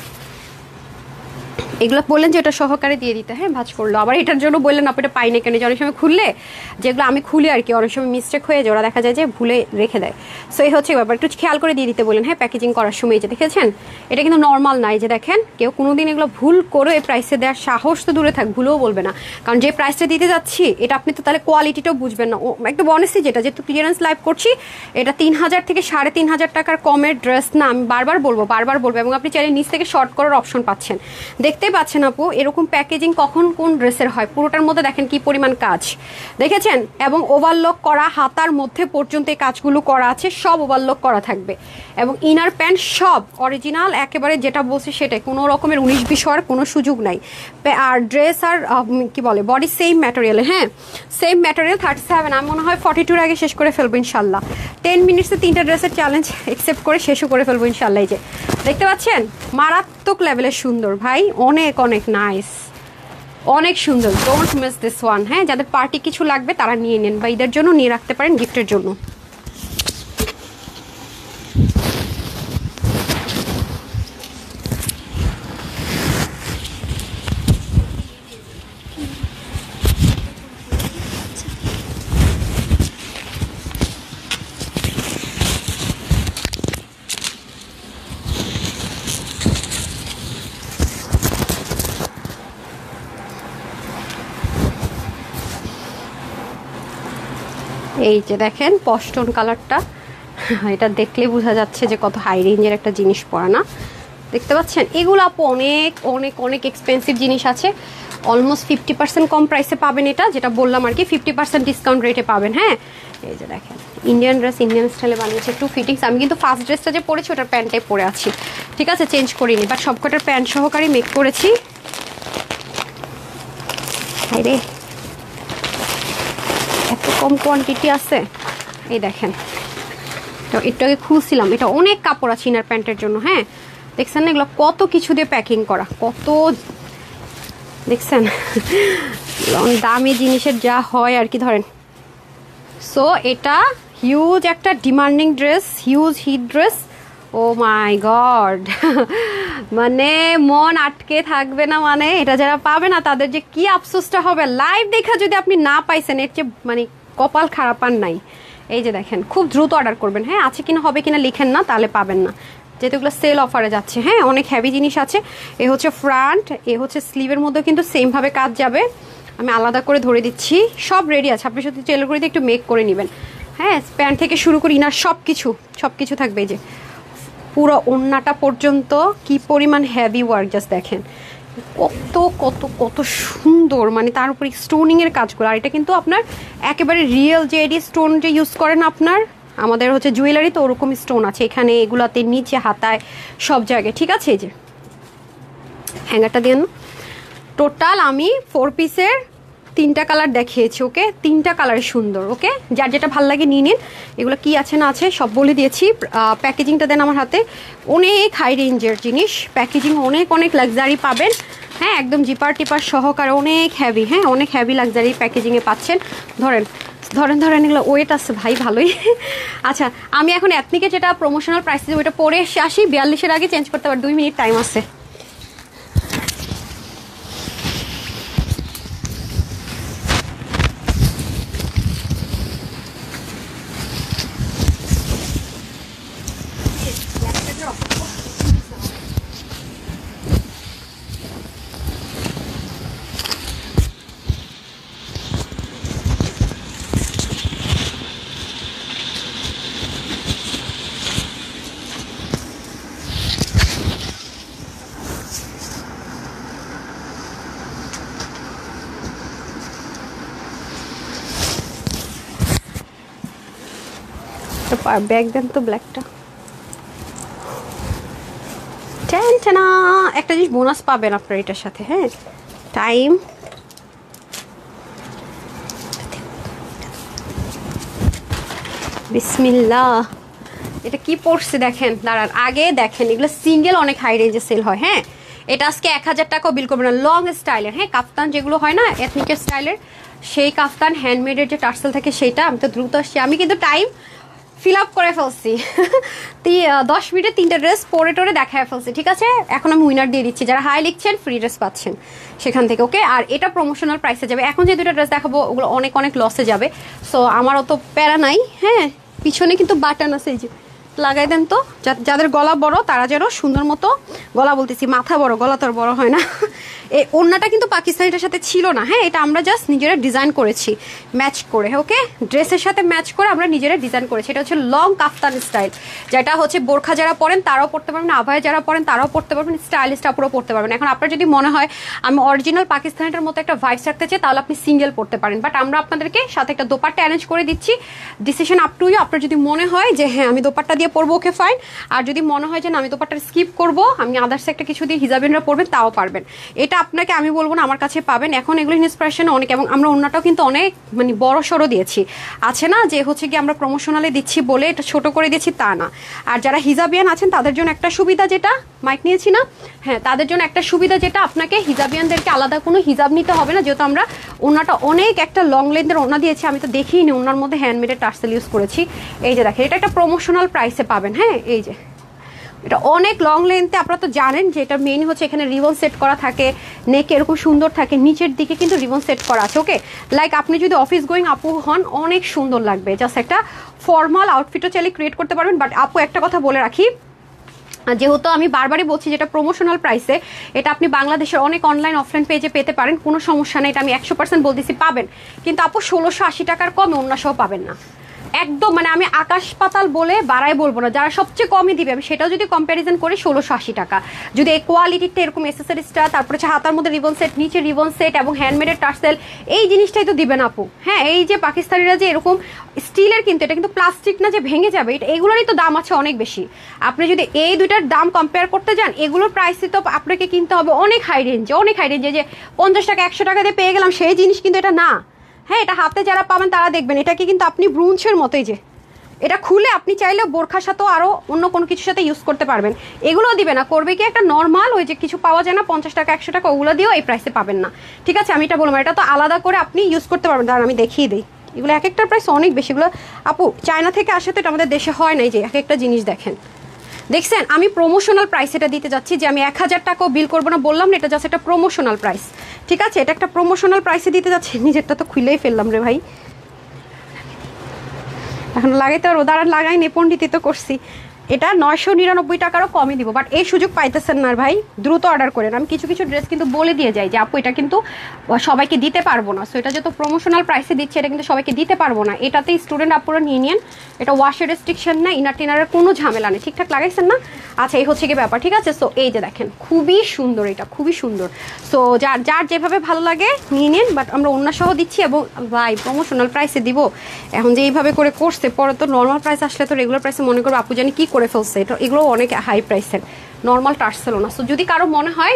S1: এগুলো বললেন যে এটা সহকারে দিয়ে দিতে, হ্যাঁ ভাঁজ করলো। আবার এটার জন্য বললেন আপনি এটা পাই না কেন, যে অনেক সময় খুললে, যেগুলো আমি খুলি আর কি, অনেক সময় মিস্টেক হয়ে যায়, ওরা দেখা যায় যে ভুলে রেখে দেয়। সো এই হচ্ছে ব্যাপার, একটু খেয়াল করে দিয়ে দিতে বললেন। হ্যাঁ, প্যাকেজিং করার সময় যে দেখেছেন, এটা কিন্তু নর্মাল নাই। যে দেখেন, কেউ কোনোদিন এগুলো ভুল করে এই প্রাইসে দেওয়ার সাহস তো দূরে থাক, ভুলেও বলবে না। কারণ যে প্রাইসটা দিতে যাচ্ছি, এটা আপনি তো তাহলে কোয়ালিটিটাও বুঝবেন না। একদম অনেস্টলি যেহেতু ক্লিয়ারেন্স লাইভ করছি, এটা 3000 থেকে 3500 টাকার কমের ড্রেস না। আমি বারবার বলবো এবং আপনি চাইলে নিচ থেকে শর্ট করার অপশন পাচ্ছেন। দেখতেই পাচ্ছেন আপু, এরকম প্যাকেজিং কখন কোন ড্রেসের হয়, পুরোটার মধ্যে দেখেন কি পরিমাণ কাজ, দেখেছেন? এবং ওভারলক করা, হাতার মধ্যে পর্যন্ত এই কাজগুলো করা আছে, সব ওভারলক করা থাকবে। এবং ইনার প্যান্ট সব অরিজিনাল, একেবারে যেটা বলছে সেটাই, কোনো রকমের 19-20 হওয়ার কোনো সুযোগ নাই। আর ড্রেস আর কি বলে বডি সেম ম্যাটেরিয়ালে। হ্যাঁ, সেম ম্যাটেরিয়াল। 37, আমি মনে হয় 42 আগে শেষ করে ফেলবো ইনশাল্লাহ। 10 মিনিটসে 3টা ড্রেসের চ্যালেঞ্জ একসেপ্ট করে শেষও করে ফেলবো ইনশাল্লাহ। এই যে দেখতে পাচ্ছেন, মারাত্মক লেভেলের সুন্দর ভাই, অনেক অনেক নাইস, অনেক সুন্দর। Don't miss this one. হ্যাঁ, যাদের পার্টি কিছু লাগবে তারা নিয়ে নেন, বা ঈদের জন্য নিয়ে রাখতে পারেন, গিফটের জন্য। এই যে দেখেন পশটন কালারটা, এটা দেখলে বোঝা যাচ্ছে যে কত হাই রেঞ্জের একটা জিনিস পরা না। দেখতে পাচ্ছেন, এগুলো আপু অনেক অনেক অনেক এক্সপেন্সিভ জিনিস আছে। অলমোস্ট 50% কম প্রাইসে পাবেন এটা, যেটা বললাম আর কি, 50% ডিসকাউন্ট রেটে পাবেন। হ্যাঁ, এই যে দেখেন, ইন্ডিয়ান ড্রেস, ইন্ডিয়ান স্টাইলে বানিয়েছে, একটু ফিটিংস। আমি কিন্তু ফার্স্ট ড্রেসটা যে পরেছি ওটার প্যান্টটাই পরে আছি, ঠিক আছে, চেঞ্জ করিনি, বাট সবকটার প্যান্ট সহকারে মেক করেছি। হাই রে, এত কম কোয়ান্টিটি আছে। এই দেখেন, তো একটু আগে খুলছিলাম, এটা অনেক কাপড় আছে ইনার প্যান্টের জন্য। হ্যাঁ, দেখছেন না এগুলো কত কিছু দিয়ে প্যাকিং করা, কত দেখছেন দামি জিনিসের যা হয় আর কি, ধরেন। সো এটা হিউজ একটা demanding dress, huge hit dress. Oh my God, মানে মন আটকে থাকবে না। মানে এটা যারা পাবে না তাদের যে কি আফসোসটা হবে, লাইভ দেখা যদি আপনি না পাইছেন, এর চেয়ে মানে কপাল খারাপ আর নাই। এই যে দেখেন, খুব দ্রুত অর্ডার করবেন। হ্যাঁ, আছে কিনা হবে কিনা লিখেন না, তাহলে পাবেন না, যেহেতু এগুলো সেল অফারে যাচ্ছে। হ্যাঁ, অনেক হেভি জিনিস আছে। এ হচ্ছে ফ্রন্ট, এ হচ্ছে স্লিভের মধ্যে কিন্তু সেমভাবে কাজ যাবে। আমি আলাদা করে ধরে দিচ্ছি, সব রেডি আছে, আপনি শুধু টেলার করে দিয়ে একটু মেক করে নেবেন। হ্যাঁ, প্যান্ট থেকে শুরু করে ইনার সব কিছু থাকবে। এই যে পুরো ওড়নাটা পর্যন্ত কি পরিমাণ হেভি ওয়ার্ক, জাস্ট দেখেন কত কত কত সুন্দর, মানে তার উপরে স্টোনিংয়ের কাজগুলো। আর এটা কিন্তু আপনার একেবারে রিয়েল যে এডি স্টোন যে ইউজ করেন আপনার, আমাদের হচ্ছে জুয়েলারি, তো ওরকম স্টোন আছে এখানে, এগুলাতে, নিচে, হাতায়, সব জায়গায়, ঠিক আছে। এই যে হ্যাঙ্গারটা দিয়ে টোটাল আমি 4 পিসের 3টা কালার দেখিয়েছি। ওকে, 3টা কালার সুন্দর। ওকে, যার যেটা ভালো লাগে নিয়ে নিন। এগুলো কি আছে না আছে সব বলে দিয়েছি। প্যাকেজিংটা দেন আমার হাতে, অনেক হাই রেঞ্জের জিনিস, প্যাকেজিং অনেক অনেক লাক্সারি পাবেন। হ্যাঁ, একদম জিপার টিপার সহকারে অনেক হেভি। হ্যাঁ, অনেক হেভি লাক্সারি প্যাকেজিংয়ে পাচ্ছেন। ধরেন এগুলো ওয়েট আছে ভাই, ভালোই। আচ্ছা, আমি এখন এথনিকে যেটা প্রমোশনাল প্রাইস ওইটা পরে আসি, 42-এর আগে চেঞ্জ করতে পারি, 2 মিনিট টাইম আছে। ব্যাগ দেন তো ব্ল্যাকটা। টেনটেনা, একটা জিনিস বোনাস পাবেন আপনার এটার সাথে। হ্যাঁ, টাইম বিসমিল্লাহ, এটা কি পড়ছে দেখেন, দাঁড়ান আগে দেখেন, এগুলো সিঙ্গেল অনেক হাই রেঞ্জে সেল হয়। হ্যাঁ, এটা আজকে 1000 টাকাও বিল করবে না। লং স্টাইলের, হ্যাঁ, কাফতান যেগুলো হয় না এথনিকের স্টাইলের, সেই কাফতান হ্যান্ডমেডের যে টার্সেল থাকে সেইটা। আমি তো দ্রুত আসছি, আমি কিন্তু টাইম ফিল আপ করে ফেলছি 10 মিনিটে 3টা ড্রেস পরে টোরে দেখায় ফেলছি। ঠিক আছে, এখন আমি উইনার দিয়ে দিচ্ছি, যারা হাই লিখছেন ফ্রি ড্রেস পাচ্ছেন সেখান থেকে। ওকে, আর এটা প্রমোশনাল প্রাইসে যাবে। এখন যে 2টা ড্রেস দেখাবো ওগুলো অনেক অনেক লসে যাবে, সো আমার অত প্যারা নাই। হ্যাঁ, পিছনে কিন্তু বাটন আছে, এই যে লাগাই দেন তো, যাদের গলা বড় তারা যেন সুন্দর মতো, গলা বলতেছি মাথা বড়, গলা তো বড় হয় না। এই ওড়নাটা কিন্তু পাকিস্তানিটার সাথে ছিল না। হ্যাঁ, এটা আমরা জাস্ট নিজেরা ডিজাইন করেছি ম্যাচ করে। ওকে, ড্রেসের সাথে ম্যাচ করে আমরা নিজেরা ডিজাইন করেছি। এটা হচ্ছে লং কাফতান স্টাইল, যেটা হচ্ছে বোরখা যারা পরেন তারাও পড়তে পারবেন, আভায় যারা পরেন তারাও পড়তে পারবেন, স্টাইলিস্ট আপুরাও পড়তে পারবেন। এখন আপনার যদি মনে হয় আমি অরিজিনাল পাকিস্তানিটার মতো একটা ভাইবস রাখতে চাই, তাহলে আপনি সিঙ্গেল পড়তে পারেন, বাট আমরা আপনাদেরকে সাথে একটা দোপাট্টা অ্যারেঞ্জ করে দিচ্ছি। Decision up to you. আপনার যদি মনে হয় যে হ্যাঁ আমি দোপাট্টা দিয়ে পরবো, ওকে ফাইন। আর যদি মনে হয় যে না আমি দোপাট্টা স্কিপ করবো, আমি আদার্স একটা কিছু দিয়ে হিজাবিনরা পড়বেন, তাও পারবেন। এটা আপনাকে আমি বলবো না, আমার কাছে পাবেন। এখন এগুলো ইন্সপিরেশন অনেক, এবং আমরা অন্যটাও কিন্তু অনেক মানে বড় সড়ো দিয়েছি। আছে না যে হচ্ছে কি আমরা প্রমোশনালে দিচ্ছি বলে এটা ছোট করে দিয়েছি, তা না। আর যারা হিজাবিয়ান আছেন তাদের জন্য একটা সুবিধা, যেটা মাইক নিয়েছি না, হ্যাঁ, তাদের জন্য একটা সুবিধা, যেটা আপনাকে হিজাবিয়ানদেরকে আলাদা কোনো হিজাব নিতে হবে না, যেহেতু আমরা ওনাটা অনেক একটা লং লেন্থের ওনা দিয়েছি। আমি তো দেখিনি ওনার মধ্যে হ্যান্ডমেডের টার্সেল ইউজ করেছি। এই যে দেখেন, এটা একটা প্রমোশনাল প্রাইসে পাবেন। হ্যাঁ, এই যে এটা অনেক লং লেন্থে, আপনারা তো জানেন যে এটা মেইন হচ্ছে এখানে রিবন সেট করা থাকে, নেক এরকম সুন্দর থাকে, নিচের দিকে কিন্তু রিবন সেট করা আছে। ওকে, লাইক আপনি যদি অফিস গোয়িং আপু হন অনেক সুন্দর লাগবে, জাস্ট একটা ফর্মাল আউটফিটও চাইলে ক্রিয়েট করতে পারবেন। বাট আপু একটা কথা বলে রাখি, যেহেতু আমি বারবারই বলছি যেটা প্রমোশনাল প্রাইসে, এটা আপনি বাংলাদেশের অনেক অনলাইন অফলাইন পেজে পেতে পারেন, কোনো সমস্যা নেই, এটা আমি 100% বলতেছি পাবেন। কিন্তু আপু 1680 টাকার কমে অন্য সহ পাবেন না একদম। মানে আমি আকাশ পাতাল বলে বাড়াই বলবো না, যারা সবচেয়ে কমই দিবে আমি সেটাও যদি কম্প্যারিজন করি 1680 টাকা। যদি এই কোয়ালিটিটা এরকম এসেসরিজটা, তারপরে হচ্ছে হাতার মধ্যে রিবন সেট, নিচে রিবন সেট এবং হ্যান্ডমেডের টার্সেল, এই জিনিসটাই তো দিবেন আপু। হ্যাঁ, এই যে পাকিস্তানিরা যে এরকম স্টিলের, কিন্তু এটা কিন্তু প্লাস্টিক না যে ভেঙে যাবে, এটা এগুলোরই তো দাম আছে অনেক বেশি। আপনি যদি এই দুইটার দাম কম্পেয়ার করতে যান, এগুলোর প্রাইসই তো আপনাকে কিনতে হবে অনেক হাই রেঞ্জে, অনেক হাই রেঞ্জে। যে 50 টাকা 100 টাকা দিয়ে পেয়ে গেলাম সেই জিনিস কিন্তু এটা না। হ্যাঁ, এটা হাতে যারা পাবেন তারা দেখবেন, এটাকে কিন্তু আপনি ব্রুঞ্চের মতোই, যে এটা খুলে আপনি চাইলে বোরখার সাথেও আরও অন্য কোনো কিছুর সাথে ইউজ করতে পারবেন। এগুলো দিবে না, করবে কি একটা নর্মাল ওই যে কিছু পাওয়া যায় না 50 টাকা 100 টাকা, ওগুলো দিয়েও এই প্রাইসে পাবেন না। ঠিক আছে, আমি এটা বলবো, এটা তো আলাদা করে আপনি ইউজ করতে পারবেন। দাঁড়ান আমি দেখিয়ে দিই, এগুলো এক একটার প্রাইস অনেক বেশি। এগুলো আপু চায়না থেকে আসে, তো এটা আমাদের দেশে হয় না। এই যে এক একটা জিনিস দেখেন, দেখছেন, আমি প্রমোশনাল প্রাইস এটা দিতে যাচ্ছি, যে আমি 1000 টাকাও বিল করবো না বললাম না, এটা জাস্ট একটা প্রমোশনাল প্রাইস। ঠিক আছে, এটা একটা প্রমোশনাল প্রাইসে দিতে যাচ্ছি। নিজেরটা তো খুলেই ফেললাম রে ভাই, এখন লাগাইতে পারবো, দাঁড়ান লাগাই নে, পণ্ডিতই তো করছি। এটা 999 টাকারও কমই দিব, বাট এই সুযোগ পাইতেছেন না ভাই, দ্রুত অর্ডার করেন। আমি কিছু কিছু ড্রেস কিন্তু বলে দিয়ে যাই যে আপু এটা কিন্তু সবাইকে দিতে পারবো না, সো এটা যেহেতু প্রমোশনাল প্রাইসে দিচ্ছে, এটা কিন্তু সবাইকে দিতে পারবো না। এটাতে স্টুডেন্ট আপুরা নিয়ে নিন, এটা ওয়াশের রেস্ট্রিকশন না, ইনার টিনারের কোনো ঝামেলা নেই। ঠিকঠাক লাগাইছেন না? আচ্ছা, এই হচ্ছে কি ব্যাপার। ঠিক আছে, সো এই যে দেখেন, খুবই সুন্দর, এটা খুবই সুন্দর। সো যার যার যেভাবে ভালো লাগে নিয়ে নিন, বাট আমরা অন্য সহ দিচ্ছি, এবং ভাই প্রমোশনাল প্রাইসে দিব। এখন যে এইভাবে করে করছে, পরে তো নর্মাল প্রাইস আসলে তো রেগুলার প্রাইসে মনে করবো আপু জানি কি করে ফেলছে। এটা এগুলো অনেক হাই প্রাইসের, নর্মাল টার্সেলও না। সো যদি কারো মনে হয়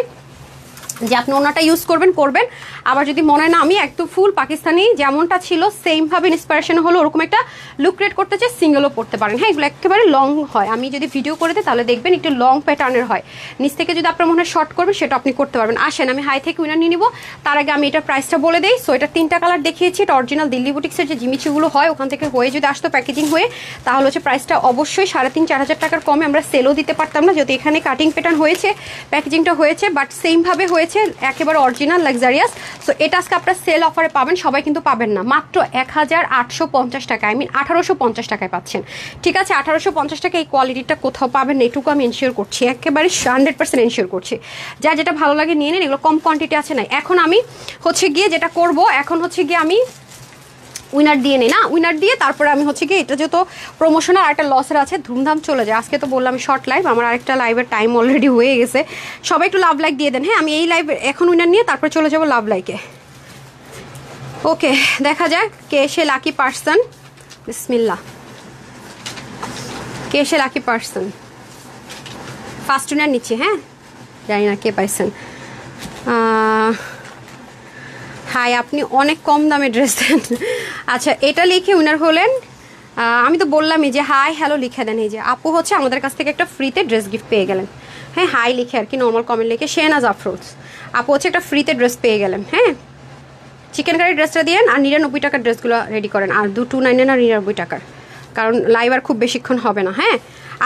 S1: যে আপনি ওনাটা ইউজ করবেন করবেন, আবার যদি মনে হয় না আমি একদম ফুল পাকিস্তানি যেমনটা ছিল সেমভাবে ইন্সপিরেশন হলো ওরকম একটা লুক ক্রিয়েট করতে চাই, সিঙ্গেলও পড়তে পারেন। হ্যাঁ, এগুলো একেবারে লং হয়, আমি যদি ভিডিও করে দিই তাহলে দেখবেন একটু লং প্যাটার্নের হয়। নিচ থেকে যদি আপনার মনে হয় শর্ট করবেন সেটা আপনি করতে পারবেন। আসেন আমি হাই থেকে উইনার নিয়ে নিব, তার আগে আমি এটার প্রাইসটা বলে দিই। সো এটা 3টা কালার দেখিয়েছি, এটা অরিজিনাল দিল্লি বুটিক্সের যে জিমিচুগুলো হয় ওখান থেকে হয়ে যদি আসতো প্যাকেজিং হয়ে, তাহলে হচ্ছে প্রাইসটা অবশ্যই 3,500-4,000 টাকার কমে আমরা সেলও দিতে পারতাম না, যদি এখানে কাটিং প্যাটার্ন হয়েছে, প্যাকেজিংটা হয়েছে, বাট সেমভাবে হয়েছে, একেবারে অরিজিনাল লাক্সারিয়াস। সো এটা আজকে আপনারা সেল অফারে পাবেন, সবাই কিন্তু পাবেন না, মাত্র 1850 টাকা, আই মিন 1850 টাকায় পাচ্ছেন। ঠিক আছে, 1850 টাকা এই কোয়ালিটিটা কোথাও পাবেন না, এটুকু আমি এনশিওর করছি, একেবারে 100% এনশিওর করছি। যা যেটা ভালো লাগে নিয়ে নিন, এগুলো কম কোয়ান্টিটি আছে না। এখন আমি হচ্ছে গিয়ে যেটা করব, এখন হচ্ছে গিয়ে আমি উইনার দিয়ে নেই না, উইনার দিয়ে তারপরে আমি হচ্ছে কি, এটা যেহেতু প্রমোশনাল আরেকটা লসের আছে, ধুমধাম চলে যায়। আজকে তো বললাম শর্ট লাইভ, আমার আরেকটা লাইভের টাইম অলরেডি হয়ে গেছে। সবাই একটু লাভ লাইক দিয়ে দেন। হ্যাঁ, আমি এই লাইভ এখন উইনার নিয়ে তারপরে চলে যাবো লাভ লাইকে। ওকে, দেখা যাক কে সে লাকি পার্সন। বিসমিল্লাহ, কে সে লাকি পার্সন। ফার্স্ট উইনার নিচ্ছি। হ্যাঁ, জানি না কে পাইছেন। হাই, আপনি অনেক কম দামে ড্রেস দেন। আচ্ছা, এটা লিখে উইনার হলেন আমি তো বললামই যে হাই হ্যালো লিখে দেন। এই যে আপু হচ্ছে আমাদের কাছ থেকে একটা ফ্রিতে ড্রেস গিফট পেয়ে গেলেন। হ্যাঁ, হাই লিখে আর কি, নর্মাল কমেন্ট লিখে শেহনাজ আফরোজ আপু হচ্ছে একটা ফ্রিতে ড্রেস পেয়ে গেলেন। হ্যাঁ, চিকেন কারি ড্রেসটা দিয়েন আর 99 টাকার ড্রেসগুলো রেডি করেন, আর 299 আর 99 টাকার, কারণ লাইভ আর খুব বেশিক্ষণ হবে না। হ্যাঁ,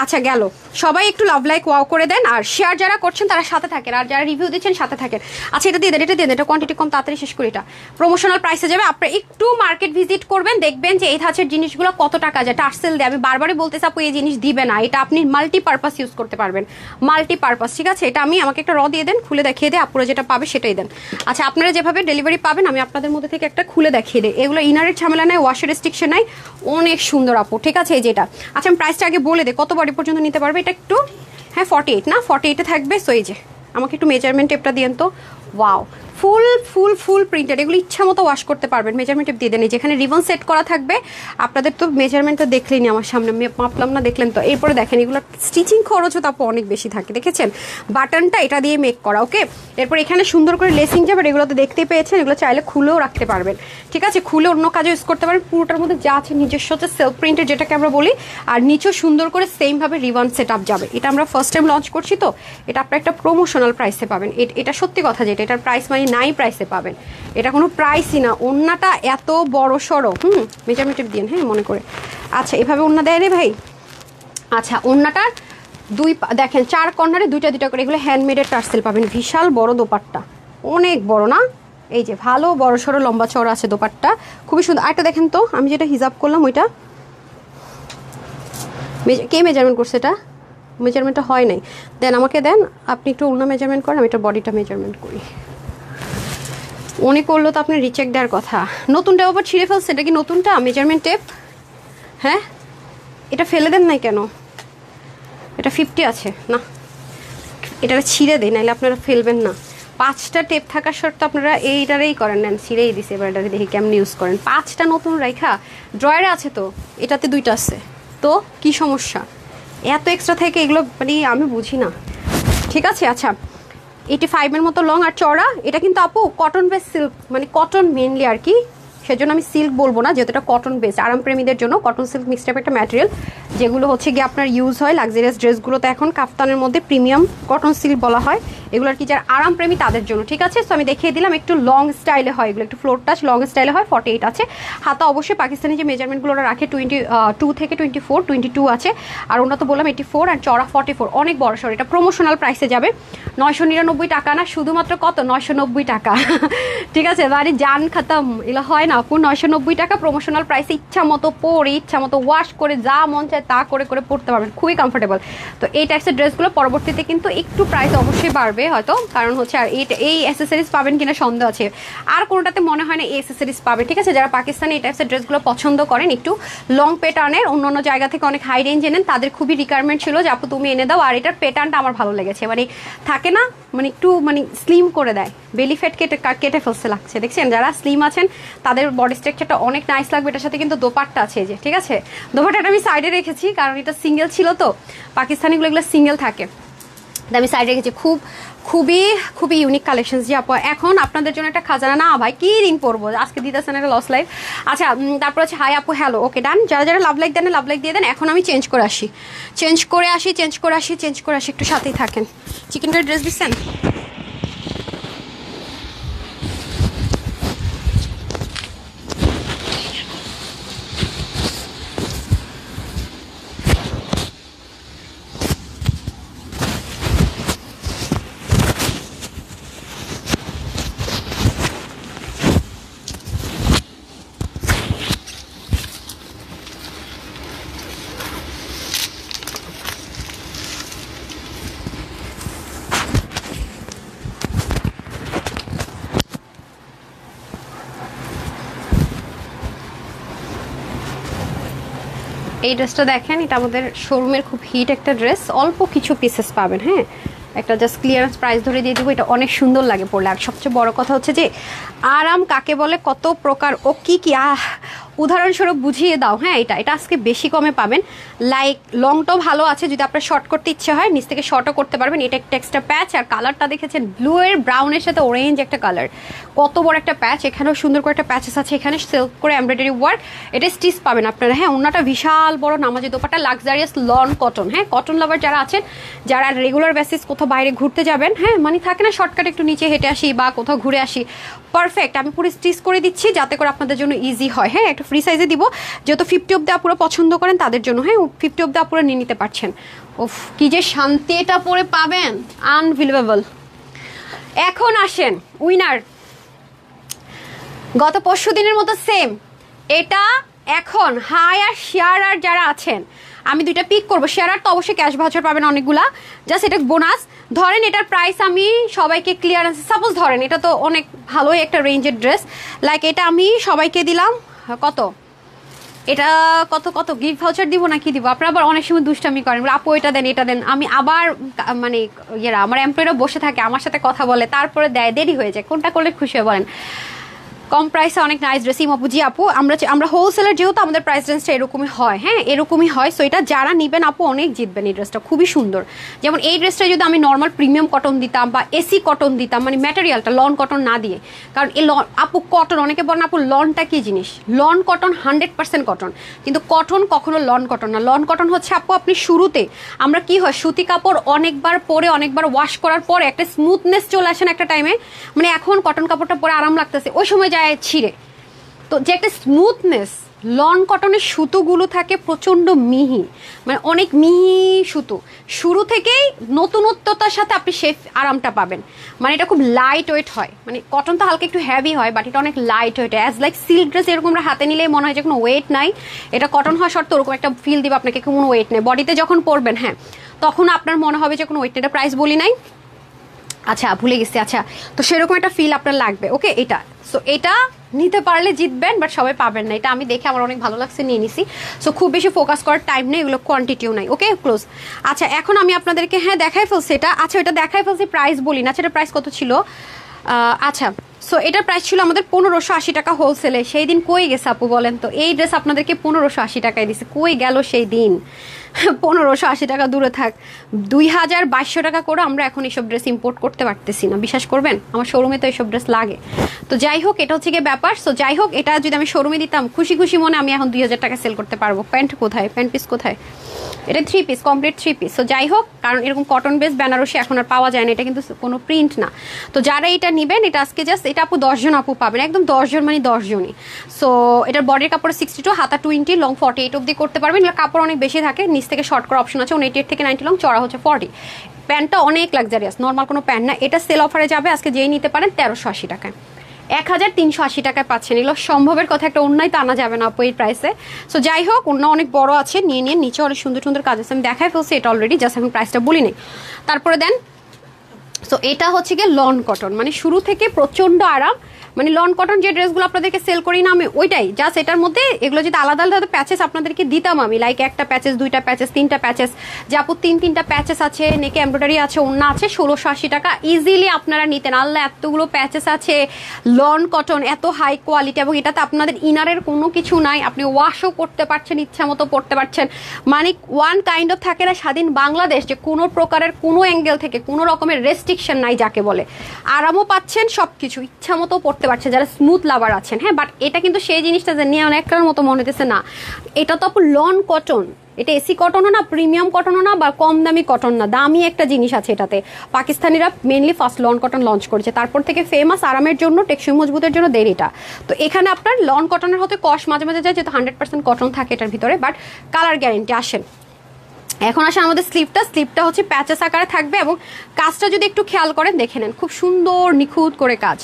S1: আচ্ছা গেল, সবাই একটু লাভ লাইক ওয়াও করে দেন, আর শেয়ার যারা করছেন তারা সাথে থাকেন, আর যারা রিভিউ দিচ্ছেন সাথে থাকেন। আচ্ছা এটা দিয়ে দেন, এটা দিয়ে দেন, এটা কোয়ান্টিটি কম, তাড়াতাড়ি শেষ করি। এটা প্রমোশনাল প্রাইসে যাবে, আপনারা একটু মার্কেট ভিজিট করবেন, দেখবেন যে এই ধাঁচের জিনিসগুলো কত টাকা যায়। টার্সেল দিয়ে আমি বারবারই বলতেছি আপু এই জিনিস দিবে না, এটা আপনি মাল্টিপারপাস ইউজ করতে পারবেন, মাল্টিপারপাস। ঠিক আছে, এটা আমাকে একটা দিয়ে দেন, খুলে দেখিয়ে দেয়, আপুরা যেটা পাবে সেটাই দেন। আচ্ছা আপনারা যেভাবে ডেলিভারি পাবেন আমি আপনাদের মধ্যে থেকে একটা খুলে দেখিয়ে দিই। এগুলো ইনারের ঝামেলা নাই, ওয়াশের রেস্ট্রিকশন নাই, অনেক সুন্দর আপু। ঠিক আছে, এই যেটা, আচ্ছা আমি প্রাইসটা আগে বলে দিই, কত বডি পর্যন্ত নিতে পারবে এটা একটু। হ্যাঁ 48 না, 48-এ থাকবে। সো এই যে আমাকে একটু মেজারমেন্ট টেপটা দিয়েন তো। ওয়াও, ফুল ফুল ফুল প্রিন্টেড, এগুলো ইচ্ছা মতো ওয়াশ করতে পারবেন। মেজারমেন্ট টেপ দিয়ে দেন, যেখানে রিবন সেট করা থাকবে। আপনাদের তো মেজারমেন্টটা দেখলেনি আমার সামনে, মাপলাম না, দেখলেন তো। এরপরে দেখেন এগুলো স্টিচিং খরচও তারপর অনেক বেশি থাকে, দেখেছেন বাটনটা এটা দিয়ে মেক করা। ওকে, এরপর এখানে সুন্দর করে লেসিং যাবে, এগুলো তো দেখতেই পেয়েছেন, এগুলো চাইলে খুলেও রাখতে পারবেন। ঠিক আছে, খুলে অন্য কাজে ইউজ করতে পারবেন। পুরোটার মধ্যে যা আছে নিজস্ব হচ্ছে সেলফ প্রিন্টের, যেটাকে আমরা বলি, আর নিচেও সুন্দর করে সেমভাবে রিবন সেট আপ যাবে। এটা আমরা ফার্স্ট টাইম লঞ্চ করছি, তো এটা আপনার একটা প্রমোশনাল প্রাইসে পাবেন। এটা সত্যি কথা, যেটা এটার প্রাইস মানে নাই প্রাইসে পাবেন, এটা কোনো প্রাইসই না। ওন্নাটা এত বড় সড়ো, মেজারমেন্ট টেপ দিন, হ্যাঁ মনে করে। আচ্ছা এভাবে ওন্না দেয় রে ভাই। আচ্ছা ওন্নাটার দেখেন 4 কর্নারে 2টা করে, এগুলো হ্যান্ডমেডের টার্সেল পাবেন। বিশাল বড় দোপাট্টা, অনেক বড় না, এই যে ভালো বড় সড়ো লম্বা চড়া আছে দোপাট্টা, খুবই সুন্দর। আরেকটা দেখেন তো, আমি যেটা হিজাব করলাম ওইটা কে মেজারমেন্ট করছে? এটা মেজারমেন্টটা হয় নাই, দেন আমাকে দেন, আপনি একটু ওন্না মেজারমেন্ট করেন, আমি এটা বডিটা মেজারমেন্ট করি। উনি করলো তো আপনি রিচেক দেওয়ার কথা। নতুনটা আবার ছিঁড়ে ফেলছে, এটা কি নতুনটা মেজারমেন্ট টেপ? হ্যাঁ, এটা ফেলে দেন নাই কেন? এটা 50 আছে না, এটা ছিঁড়ে দেয়, নাহলে আপনারা ফেলবেন না। 5টা টেপ থাকার শর্তে আপনারা এইটারেই করেন, নেন ছিঁড়েই দিছে। এবার এটাকে দেখি কেমন ইউজ করেন। 5টা নতুন রেখা ড্রয়ারে আছে, তো এটাতে 2টা আছে, তো কি সমস্যা? এত এক্সট্রা থেকে এগুলো মানে আমি বুঝি না। ঠিক আছে, আচ্ছা 85-এর মতো লং আর চড়া। এটা কিন্তু আপু কটন বেস সিল্ক, মানে কটন মেনলি আর কি, সেজন্য আমি সিল্ক বলবো না, যেহেতু এটা কটন বেস। আরামপ্রেমীদের জন্য কটন সিল্ক মিক্সড টাইপ একটা ম্যাটেরিয়াল, যেগুলো হচ্ছে গিয়ে আপনার ইউজ হয় লাক্সারিয়াস ড্রেসগুলোতে। এখন কাফতানের মধ্যে প্রিমিয়াম কটন সিল্ক বলা হয় এগুলো আর কি, যারা আরামপ্রেমী তাদের জন্য। ঠিক আছে, সো আমি দেখিয়ে দিলাম, একটু লং স্টাইলে হয় এগুলো, একটু ফ্লোর টাচ লং স্টাইলে হয়। 48 আছে। হাতা অবশ্যই পাকিস্তানি যে মেজারমেন্টগুলো রাখে 22 থেকে 24, 22 আছে। আর ওটা তো বললাম 84, আর চড়া 44, অনেক বড় সড়। এটা প্রমোশনাল প্রাইসে যাবে 999 টাকা না, শুধুমাত্র কত 990 টাকা। ঠিক আছে, বাড়ি জান খাতাম, এগুলো হয় না আপু। 990 টাকা প্রমোশনাল প্রাইসে, ইচ্ছা মতো পরে ইচ্ছা মতো ওয়াশ করে যা মন চায় তা করে করে পড়তে পারবেন, খুবই কমফোর্টেবল। তো এই টাইপসের ড্রেসগুলো পরবর্তীতে কিন্তু একটু প্রাইস অবশ্যই বাড়বে হয়তো, কারণ হচ্ছে আর এই অ্যাসেসরিজ পাবেন কিনা সন্দেহ আছে। আর কোনোটাতে মনে হয় না এই অ্যাসেসরিজ পাবে। ঠিক আছে, যারা পাকিস্তানি এই টাইপসের ড্রেসগুলো পছন্দ করেন, একটু লং প্যাটার্নের, অন্য জায়গা থেকে অনেক হাই রেঞ্জ এনেন, তাদের খুবই রিকোয়ারমেন্ট ছিল যে আপু তুমি এনে দাও। আর এটার প্যাটার্নটা আমার ভালো লেগেছে, মানে থাকে না, মানে একটু মানে স্লিম করে দেয়, বেলি ফ্যাট কেটে ফেলছে লাগছে, দেখছেন যারা স্লিম আছেন তাদের বডি স্ট্রাকচারটা অনেক নাইস লাগবে। এটার সাথে কিন্তু দোপাট্টা আছে, যে ঠিক আছে, দোপাট্টাটা আমি সাইডে রেখেছি কারণ এটা সিঙ্গেল ছিল, তো পাকিস্তানিগুলো এগুলো সিঙ্গেল থাকে, আমি সাইডে রেখেছি। খুবই খুবই ইউনিক কালেকশন যে আপু। এখন আপনাদের জন্য একটা খাজানা না ভাই, কি রিং পরবো আজকে, দিতেছেন একটা লস লাইফ। আচ্ছা তারপর হচ্ছে হাই আপু হ্যালো, ওকে ডান। যারা লাভ লাইক দেন লাভ লাইক দিয়ে দেন। এখন আমি চেঞ্জ করে আসি, একটু সাথেই থাকেন। চিকেন কারি ড্রেস দিচ্ছেন? এই ড্রেসটা দেখেন, এটা আমাদের শোরুমের খুব হিট একটা ড্রেস, অল্প কিছু পিসেস পাবেন। হ্যাঁ, একটা জাস্ট ক্লিয়ারেন্স প্রাইস ধরে দিয়ে দেবো। এটা অনেক সুন্দর লাগে পরলে, আর সবচেয়ে বড় কথা হচ্ছে যে আরাম কাকে বলে, কত প্রকার ও কি উদাহরণস্বরূপ বুঝিয়ে দাও। হ্যাঁ, এটা আজকে বেশি কমে পাবেন। লাইক লংটাও ভালো আছে, যদি আপনার শর্ট করতে ইচ্ছে হয় নিচ থেকে শর্টও করতে পারবেন। এটা একটা এক্সট্রা প্যাচ, আর কালারটা দেখেছেন ব্লু এর ব্রাউনের সাথে অরেঞ্জ একটা কালার, কত বড় একটা প্যাচ। এখানেও সুন্দর করে একটা প্যাচেস আছে, এখানে সিল্ক করে এমব্রয়ডারি ওয়ার্ক। এটা স্টিচ পাবেন আপনারা। হ্যাঁ, ওনাটা বিশাল বড় নামাজি দোপাট্টা, লাক্সারিয়াস লন কটন। হ্যাঁ, কটন লাভার যারা আছেন, যারা রেগুলার বেসিস কোথাও বাইরে ঘুরতে যাবেন, হ্যাঁ মানে থাকে না শর্টকাট একটু নিচে হেঁটে আসি বা কোথাও ঘুরে আসি, পারফেক্ট। আমি পুরো স্টিচ করে দিচ্ছি যাতে করে আপনাদের জন্য ইজি হয়। হ্যাঁ, একটা ফ্রি সাইজে দিব, যেহেতু 50 অব্দি আপুরা পছন্দ করেন তাদের জন্য। হ্যাঁ, 50 অব্দি আপুরা নিয়ে নিতে পারছেন। ওফ, কি যে শান্তি এটা পরে পাবেন, আনবিলিভেবল। এখন আসেন উইনার, গত পরশু দিনের মতো সেম। এটা এখন হাই আর শেয়ার আর যারা আছেন, আমি দুইটা পিক করবো। শেয়ার আর তো অবশ্যই ক্যাশ ভাউচার পাবেন অনেকগুলা, জাস্ট এটা বোনাস। ধরেন এটার প্রাইস আমি সবাইকে ক্লিয়ারেন্স, সাপোজ ধরেন এটা তো অনেক ভালোই একটা রেঞ্জের ড্রেস, লাইক এটা আমি সবাইকে দিলাম কত, এটা কত কত গিফট ভাউচার দিব না কি দিব? আপনারা আবার অনেক সময় দুষ্টামি করেন, আপু এটা দেন এটা দেন। আমি আবার মানে ইয়েরা আমার এমপ্লয়িরা বসে থাকে আমার সাথে কথা বলে, তারপরে দেয়, দেরি হয়ে যায়। কোনটা করলে খুশি হয়ে বলেন? কম প্রাইসে অনেক নাইস ড্রেস। আপু জি আপু, আমরা হোলসেলার, যেহেতু আমাদের প্রাইস রেঞ্জটা এরকমই হয়। হ্যাঁ, এরকমই হয়। সো এটা যারা নিবেন আপু অনেক জিতবেন। এই ড্রেসটা খুবই সুন্দর। যেমন এই ড্রেসটা যদি আমি নর্মাল প্রিমিয়াম কটন দিতাম বা এসি কটন দিতাম, মানে ম্যাটেরিয়ালটা লন কটন না দিয়ে, কারণ এই আপু কটন, অনেকে বলেন আপু লনটা কি জিনিস? লন কটন 100% কটন, কিন্তু কটন কখনো লন কটন না। লন কটন হচ্ছে আপু আপনি শুরুতে, আমরা কি হয় সুতি কাপড় অনেকবার পরে অনেকবার ওয়াশ করার পরে একটা স্মুথনেস চলে আসেন একটা টাইমে, মানে এখন কটন কাপড়টা পরে আরাম লাগতেছে, ওই সময় যায় ছিঁড়ে। তো যে একটা স্মুথনেস, লন কটনের সুতোগুলো থাকে প্রচণ্ড মিহি, মানে অনেক মিহি সুতো। শুরু থেকেই নতুনত্বতার সাথে আপনি সেই আরামটা পাবেন। মানে এটা খুব লাইট ওয়েট হয়, মানে কটন তো হালকা একটু হেভি হয়, বাট এটা অনেক light weight, as like silk dress এরকম আমরা হাতে নিলেই মনে হয় যে কোনো ওয়েট নাই। এটা কটন হওয়া সত্ত্বেও ওরকম একটা ফিল দিবে আপনাকে, কোনো ওয়েট নেই। বডিতে যখন পরবেন, হ্যাঁ তখন আপনার মনে হবে যে কোনো ওয়েট নেই। এটা প্রাইস বলি নাই, আচ্ছা ভুলে গেছি। আচ্ছা, তো সেরকম একটা ফিল আপনার লাগবে। ওকে, এটা সো এটা নিতে পারলে জিতবেন, বাট সবাই পাবেন না। এটা আমি দেখে আমার অনেক ভালো লাগছে, নিয়ে নিছি। সো খুব বেশি ফোকাস করার টাইম নেই, এগুলো কোয়ান্টিটিও নাই। ওকে, ক্লোজ। আচ্ছা, এখন আমি আপনাদেরকে হ্যাঁ দেখাই ফেলছি এটা। আচ্ছা, এটা দেখাই ফেলছি, প্রাইস বলি না। আচ্ছা, এটা প্রাইস কত ছিল? আচ্ছা, সো এটার প্রাইস ছিল আমাদের 1580 টাকা হোলসেলে। সেই দিন কই গেছে আপু বলেন তো? এই ড্রেস আপনাদেরকে 1580 টাকায় দিছে, কই গেল সেই দিন? 1580 টাকা দূরে থাক, 2200 টাকা করে আমরা এখন এইসব ড্রেস ইম্পোর্ট করতে পারতেছি না। বিশ্বাস করবেন, আমার শোরুমে তো এইসব ড্রেস লাগে। তো যাই হোক, এটা হচ্ছে গিয়ে ব্যাপার। সো যাই হোক, এটা যদি আমি শোরুমে দিতাম খুশি খুশি মনে আমি এখন 2000 টাকা সেল করতে পারবো। প্যান্ট কোথায়? প্যান্ট পিস কোথায়? এটা 3 পিস, কমপ্লিট 3 পিস। সো যাই হোক, কারণ এরকম কটন বেস বেনারসি এখন আর পাওয়া যায় না, এটা কিন্তু কোনো প্রিন্ট না। তো যারা এটা নেবেন, এটা আজকে জাস্ট এটা আপু 10 জন আপু পাবেন, একদম 10 জন মানে 10 জনই। সো এটার বডির কাপড় 62, হাতা 20, লং 48 অব্দি করতে পারবেন। এগুলো কাপড় অনেক বেশি থাকে, নিচ থেকে শর্ট করার অপশন আছে। 88 থেকে 90 লং, চড়া হচ্ছে 40। প্যান্টটা অনেক লাক্সারিয়াস, নর্মাল কোনো প্যান্ট না। এটা সেল অফারে যাবে আজকে, যেই নিতে পারেন 1380 টাকায়, 1380 টাকায় পাচ্ছেন। এগুলো সম্ভবের কথা, একটা অন্যায় তো আনা যাবে না আপু এই প্রাইসে। সো যাই হোক, অন্য অনেক বড় আছে, নিয়ে নিয়ে। নিচে অনেক সুন্দর সুন্দর কাজ আছে, আমি দেখাই ফেলছি এটা অলরেডি, জাস্ট আমি প্রাইসটা বলি নেই। তারপরে দেন, সো এটা হচ্ছে গিয়ে লন কটন, মানে শুরু থেকে প্রচণ্ড আরাম। মানে লন কটন যে ড্রেসগুলো আপনাদেরকে সেল করি না আমি, ওইটাই জাস্ট এটার মধ্যে। এগুলো যদি আলাদা আলাদা প্যাচেস আপনাদেরকে দিতাম আমি, লাইক একটা প্যাচেস, 2টা প্যাচেস, 3টা প্যাচেস, যে আপু 3টা প্যাচেস আছে, নেকে এমব্রয়ডারি আছে, ওন্না আছে, 1680 টাকা ইজিলি আপনারা নিতেন। আল্লাহ, এতগুলো প্যাচেস আছে, লন কটন, এত হাই কোয়ালিটি, এবং এটাতে আপনাদের ইনারের কোনো কিছু নাই, আপনি ওয়াশও করতে পারছেন, ইচ্ছা মতো পড়তে পারছেন। মানে ওয়ান কাইন্ড অফ থাকে না স্বাধীন বাংলাদেশ, যে কোনো প্রকারের কোনো অ্যাঙ্গেল থেকে কোনো রকমের রেস্ট্রিকশন নাই যাকে বলে। আরামও পাচ্ছেন, সব কিছু ইচ্ছা মতো পড়তে পারছে যারা স্মুথ লাভার আছেন। হ্যাঁ, বাট এটা কিন্তু সেই জিনিসটা যে নিয়ে অনেকটার মতো মনে হতেছে না। এটা তো আপু লন কটন, এটা এসি কটনও না, প্রিমিয়াম কটনও না, বা কম দামি কটন না, দামি একটা জিনিস আছে এটাতে। পাকিস্তানিরা mainly first lawn cotton launch করেছে, তারপর থেকে ফেমাস আরামের জন্য, টেকসই মজবুতের জন্য দেয় এটা। তো এখানে আপনার লন কটনের হতে কস মাঝে মাঝে যায়, যেহেতু 100% কটন থাকে এটার ভিতরে, বাট কালার গ্যারেন্টি। আসেন, এখন আসে আমাদের স্লিপটা হচ্ছে প্যাচেস আকারে থাকবে, এবং কাজটা যদি একটু খেয়াল করেন দেখে নেন, খুব সুন্দর নিখুঁত করে কাজ।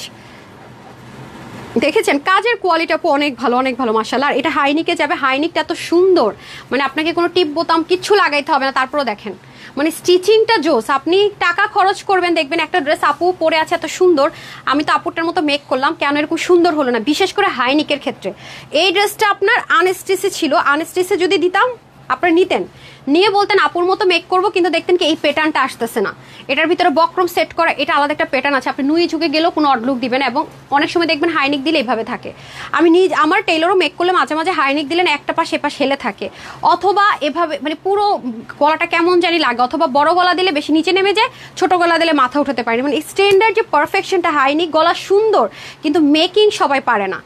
S1: দেখেছেন কাজের কোয়ালিটি আপু অনেক ভালো, অনেক ভালো মাশাআল্লাহ। আর এটা হাইনিকে যাবে, হাইনিকটা এত সুন্দর, মানে আপনাকে কোনো টিপ বোতাম কিচ্ছু লাগাইতে হবে না। তারপরও দেখেন, মানে স্টিচিংটা জোস। আপনি টাকা খরচ করবেন, দেখবেন একটা ড্রেস আপু পরে আছে এত সুন্দর, আমি তো আপুটার মতো মেক করলাম, কেন এরকম সুন্দর হলো না? বিশেষ করে হাইনিকের ক্ষেত্রে এই ড্রেসটা আপনার আনস্টিচে ছিল, আনস্টিচে যদি দিতাম আপনারা নিতেন, নিয়ে বলতেন আপুর মতো মেক করবো, কিন্তু দেখতেন কি এই প্যাটার্নটা আসতেছে না, এটার ভিতরে বক্রম সেট করা, এটা আলাদা একটা প্যাটার্ন আছে, আপনি নুয়ে ঝুঁকে গেলেও কোনো অড লুক দিবেন, এবং অনেক সময় দেখবেন হাইনিক দিলে এইভাবে থাকে। আমি আমার টেইলরও মেক করলে মাঝে মাঝে হাইনিক দিলেন একটা পাশ এপাশ হেলে থাকে, অথবা এভাবে মানে পুরো গলাটা কেমন জানি লাগে, অথবা বড় গলা দিলে বেশি নিচে নেমে যায়, ছোট গলা দিলে মাথা উঠাতে পারি, মানে স্ট্যান্ডার্ড যে পারফেকশনটা, হাইনিক গলা সুন্দর কিন্তু মেকিং সবাই পারে না,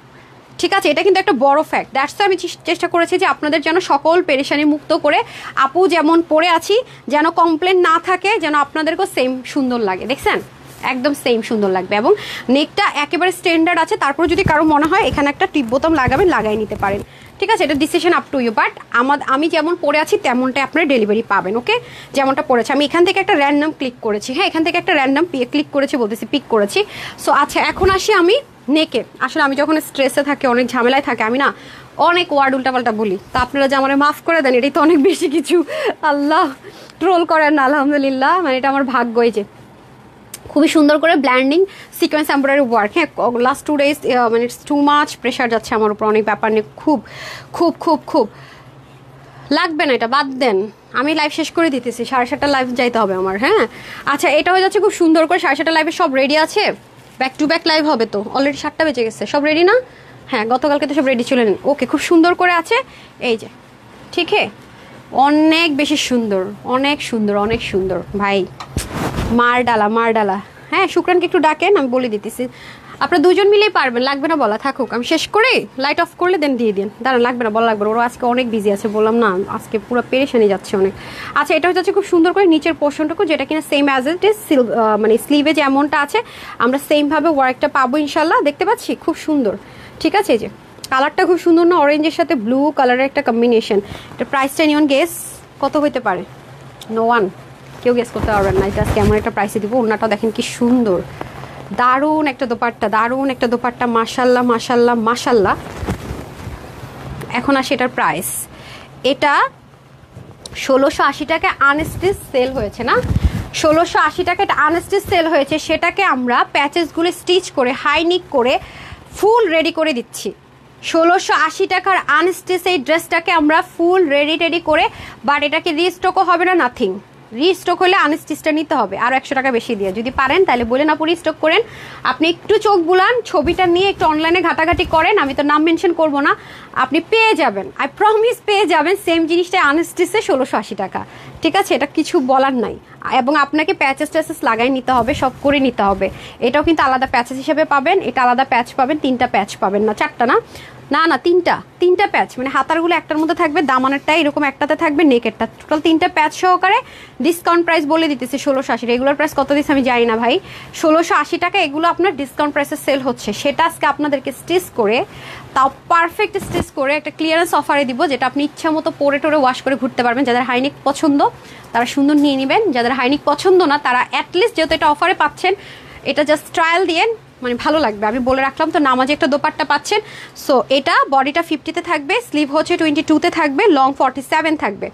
S1: ঠিক আছে, এটা কিন্তু একটা বড় ফ্যাক্ট। দ্যাটস আমি চেষ্টা করেছি যে আপনাদের যেন সকল পেরেশানি মুক্ত করে আপু যেমন পরে আছি যেন কমপ্লেন না থাকে, যেন আপনাদেরকেও সেম সুন্দর লাগে, দেখছেন একদম সেম সুন্দর লাগবে, এবং নেকটা একেবারে স্ট্যান্ডার্ড আছে। তারপর যদি কারো মনে হয় এখানে একটা টিপ বোতাম লাগাবেন, লাগাই নিতে পারেন, ঠিক আছে, এটা decision up to you, but আমি যেমন পরে আছি তেমনটাই আপনার ডেলিভারি পাবেন, ওকে, যেমনটা পড়েছে। আমি এখান থেকে একটা র্যান্ডম ক্লিক করেছি, হ্যাঁ এখান থেকে একটা র্যান্ডম ক্লিক করেছি, বলতেছি পিক করেছি। সো আচ্ছা, এখন আসি আমি নেকে। আসলে আমি যখন স্ট্রেসে থাকি, অনেক ঝামেলায় থাকে, আমি না অনেক ওয়ার্ড উল্টাপাল্টা বলি, তা আপনারা যে আমার মাফ করে দেন, এটাই তো অনেক বেশি কিছু, আল্লাহ ট্রোল করেন না, আলহামদুলিল্লাহ, মানে এটা আমার ভাগ্যই যে খুবই সুন্দর করে ব্ল্যান্ডিং সিকোয়েন্স এমব্রয়ডারি ওয়ার্ক। হ্যাঁ, লাস্ট 2 days মানে ইটস টু মাচ প্রেশার যাচ্ছে আমার উপর অনেক ব্যাপার নিয়ে, খুব খুব খুব খুব লাগবে না, এটা বাদ দেন, আমি লাইভ শেষ করে দিতেছি, 7:30 লাইভ যাইতে হবে আমার। হ্যাঁ আচ্ছা, এটা হয়ে যাচ্ছে খুব সুন্দর করে 7:30 লাইভে সব রেডি আছে, ব্যাক টু ব্যাক লাইভ হবে তো, অলরেডি 7টা বেজে গেছে, সব রেডি না? হ্যাঁ, গতকালকে তো সব রেডি চলে নেন, ওকে, খুব সুন্দর করে আছে, এই যে, ঠিক হ্যাঁ, অনেক বেশি সুন্দর, অনেক সুন্দর, অনেক সুন্দর ভাই, মার ডালা। হ্যাঁ, শুক্রানকে একটু ডাকেন, আমি বলে দিতেছি, আপনারা দুজন মিলেই পারবেন, লাগবে না বলা, থাকুক, আমি শেষ করে লাইট অফ করলে দেন দিয়ে দিন, দাঁড়ান, লাগবে না বলা, লাগবে, ওরা আজকে অনেক বিজি আছে, বললাম না আজকে পুরো পেরেশানি যাচ্ছে অনেক। আচ্ছা, এটা হচ্ছে খুব সুন্দর করে নিচের পোর্শনটুকু, যেটা কিনা সেম অ্যাজ ইট ইজ, মানে স্লিভে যেমনটা আছে আমরা সেমভাবে ওয়ার্কটা পাবো ইনশাল্লাহ, দেখতে পাচ্ছি খুব সুন্দর, ঠিক আছে, এই যে কালারটা খুব সুন্দর না, অরেঞ্জের সাথে ব্লু কালারের একটা কম্বিনেশন। এটা প্রাইসটা নিয়ন গেস কত হইতে পারে? নো ওয়ান, কেউ গেস করতে পারবেন না, এটা আজকে এমন একটা প্রাইসে দিব। ওড়নাটা দেখেন কি সুন্দর, দারুণ একটা দোপাট্টা, দারুণ একটা দোপাট্টা, মাশাল্লাহ মাশাল্লাহ মাশাল্লাহ। এখন আসে এটার প্রাইস, এটা 1680 টাকায় আনস্টিচ সেল হয়েছে না, 1680 টাকা এটা আনস্টিচ সেল হয়েছে, সেটাকে আমরা প্যাচেসগুলো স্টিচ করে হাইনিক করে ফুল রেডি করে দিচ্ছি। 1680 টাকার আনস্টিচ এই ড্রেসটাকে আমরা ফুল রেডি করে, বাট এটাকে রিস্টকও হবে না, নাথিং, রিস্টক হলে আনস্টিচটা নিতে হবে আরও 100 টাকা বেশি দিয়ে, যদি পারেন তাহলে বলেন আপু রিস্টক করেন। আপনি একটু চোখ বুলান, ছবিটা নিয়ে একটু অনলাইনে ঘাটাঘাটি করেন, আমি তো নাম মেনশন করবো না, আপনি পেয়ে যাবেন, আই প্রমিস পেয়ে যাবেন সেম জিনিসটা আনস্টিচে 1680 টাকা, ঠিক আছে, এটা কিছু বলার নাই। এবং আপনাকে প্যাচেস ট্যাচেস লাগাই নিতে হবে, সব করে নিতে হবে, এটাও কিন্তু আলাদা প্যাচেস হিসেবে পাবেন, এটা আলাদা প্যাচ পাবেন, 3টা প্যাচ পাবেন, না 4টা না 3টা প্যাচ, মানে হাতারগুলো একটার মধ্যে থাকবে, দামানেরটা এরকম একটাতে থাকবে, নেকেরটা, টোটাল 3টা প্যাচ সহকারে ডিসকাউন্ট প্রাইস বলে দিতেছে 1680। রেগুলার প্রাইস কত দিচ্ছে আমি জানি না ভাই, 1680 টাকা এগুলো আপনার ডিসকাউন্ট প্রাইসে সেল হচ্ছে, সেটা আজকে আপনাদেরকে স্টিচ করে, তাও পারফেক্ট স্টিচ করে একটা ক্লিয়ারেন্স অফারে দিব, যেটা আপনি ইচ্ছা মতো পরে টোরে ওয়াশ করে ঘুরতে পারবেন। যাদের হাইনিক পছন্দ তারা সুন্দর নিয়ে নেবেন, যাদের হাইনিক পছন্দ না তারা অ্যাটলিস্ট, যেহেতু এটা অফারে পাচ্ছেন, এটা জাস্ট ট্রায়াল দিয়ে মানে ভালো লাগবে, আমি বলে রাখলাম তো, নামাজে একটা দোপাট্টা পাচ্ছেন। সো এটা বডিটা 50-তে থাকবে, স্লিভ হচ্ছে 22-তে থাকবে, লং 47 থাকবে,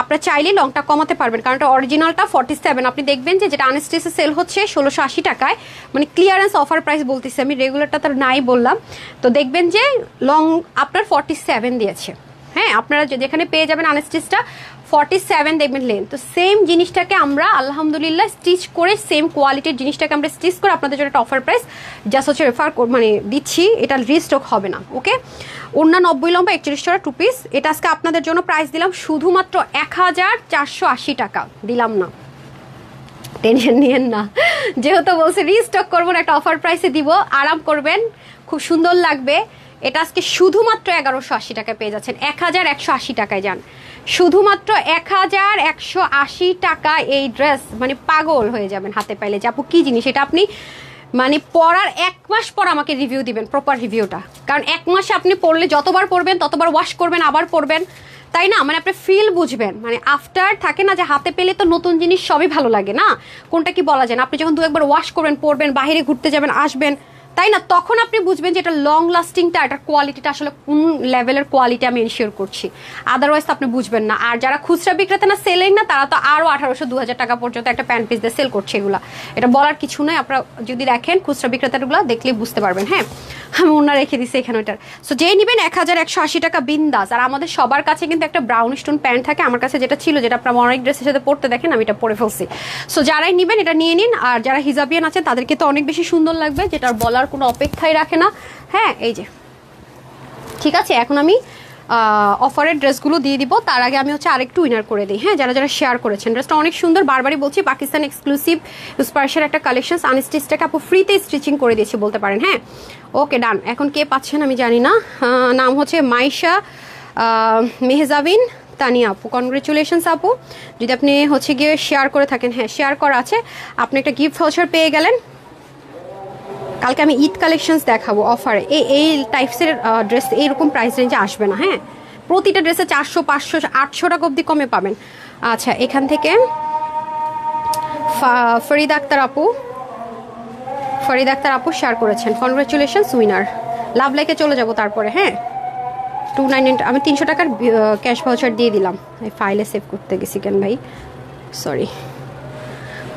S1: আপনারা চাইলে লংটা কমাতে পারবেন, কারণ এটা অরিজিনালটা 47, আপনি দেখবেন যে যেটা আনস্টিচে সেল হচ্ছে 1680 টাকায়, মানে ক্লিয়ারেন্স অফার প্রাইস বলতেছি আমি, রেগুলারটা তার নাই বললাম, তো দেখবেন যে লং আপনার 47 দিয়েছে। হ্যাঁ, আপনারা যেখানে পেয়ে যাবেন আনস্টিচটা 47 দেখবেন লেন, তো সেম জিনিসটাকে আমরা আলহামদুলিল্লাহ স্টিচ করে, সেম কোয়ালিটির জিনিসটাকে আমরা স্টিচ করে আপনাদের জন্য একটা অফার প্রাইস জাস্ট হচ্ছে রেফার মানে দিচ্ছি, এটা রিস্টক হবে না, ওকে। ওড়না 90 লম্বা 41 চড়া 2 পিস, এটা আজকে আপনাদের জন্য প্রাইস দিলাম শুধুমাত্র 1480 টাকা, দিলাম না, টেনশন নিয়েন না, যেহেতু বলছে রিস্টক করবো না, একটা অফার প্রাইসে দিব, আরাম করবেন, খুব সুন্দর লাগবে। এটা আজকে শুধুমাত্র 1180 টাকায় পেয়ে যাচ্ছেন, 1180 টাকায় যান, শুধুমাত্র 1180 টাকা এই ড্রেস, মানে পাগল হয়ে যাবেন হাতে পাইলে, যে আপু কি জিনিস এটা, আপনি মানে পরার 1 মাস পর আমাকে রিভিউ দিবেন, প্রপার রিভিউটা, কারণ 1 মাসে আপনি পরলে যতবার পরবেন ততবার ওয়াশ করবেন, আবার পরবেন, তাই না, মানে আপনি ফিল বুঝবেন, মানে আফটার থাকে না যে হাতে পেলে তো নতুন জিনিস সবই ভালো লাগে না, কোনটা কি বলা যায় না, আপনি যখন 2-একবার ওয়াশ করবেন, পরবেন, বাইরে ঘুরতে যাবেন, আসবেন, তাই না, তখন আপনি বুঝবেন যে এটা লং লাস্টিংটা, এটার কোয়ালিটিটা আসলে কোন লেভেলের কোয়ালিটি আমি এনশিওর করছি, আদারওয়াইজ আপনি বুঝবেন না। আর যারা খুচরা বিক্রেতা না, সেলিং না, তারা তো আরও 1800-2000 টাকা পর্যন্ত একটা প্যান্ট পিস দিয়ে সেল করছে, এগুলা এটা বলার কিছু নয়, আপনারা যদি দেখেন খুচরা বিক্রেতাগুলো দেখলে বুঝতে পারবেন। হ্যাঁ, আমি ওনার রেখে দিচ্ছি এখানে ওটার। সো যেই নেবেন 1180 টাকা বিন্দাস। আর আমাদের সবার কাছে কিন্তু একটা ব্রাউন স্টোন প্যান্ট থাকে, আমার কাছে যেটা ছিল, যেটা আপনার অনেক ড্রেসের সাথে পরতে দেখেন, আমি এটা পরে ফেলছি। সো যারাই নেবেন এটা নিয়ে নিন। আর যারা হিজাবিয়ান আছেন তাদেরকে তো অনেক বেশি সুন্দর লাগবে, যেটার বলার কোনো অপেক্ষাই রাখে না। হ্যাঁ এই যে ঠিক আছে, এখন আমি অফারের ড্রেসগুলো দিয়ে দিব। তার আগে আমি হচ্ছে আরেকটু উইনার করে দিই। হ্যাঁ, যারা যারা শেয়ার করেছেন, ড্রেসটা অনেক সুন্দর, বারবারই বলছি, পাকিস্তান এক্সক্লুসিভ স্পার্শের একটা কালেকশন, আনস্টিচটাকে আপু ফ্রিতে স্টিচিং করে দিয়েছি বলতে পারেন। হ্যাঁ ওকে ডান। এখন কে পাচ্ছেন আমি জানি না, নাম হচ্ছে মাইশা মেহজাবিন তানিয়া আপু, কনগ্রেচুলেশনস আপু, যদি আপনি হচ্ছে গিয়ে শেয়ার করে থাকেন। হ্যাঁ শেয়ার করা আছে, আপনি একটা গিফট ভাউচার পেয়ে গেলেন। কালকে আমি ঈদ কালেকশনস দেখাবো অফারে। এই টাইপসের ড্রেস এইরকম প্রাইস রেঞ্জে আসবে না। হ্যাঁ, প্রতিটা ড্রেসে 400, 500, 800 টাকা অবধি কমে পাবেন। আচ্ছা, এখান থেকে ফরিদ আক্তার আপু শেয়ার করেছেন, কনগ্রেচুলেশনস উইনার। লাভ লাইকে চলে যাব তারপরে। হ্যাঁ 299, আমি 300 টাকার ক্যাশ ভাউচার দিয়ে দিলাম। এই ফাইলে সেভ করতে গেছি কেন ভাই, সরি।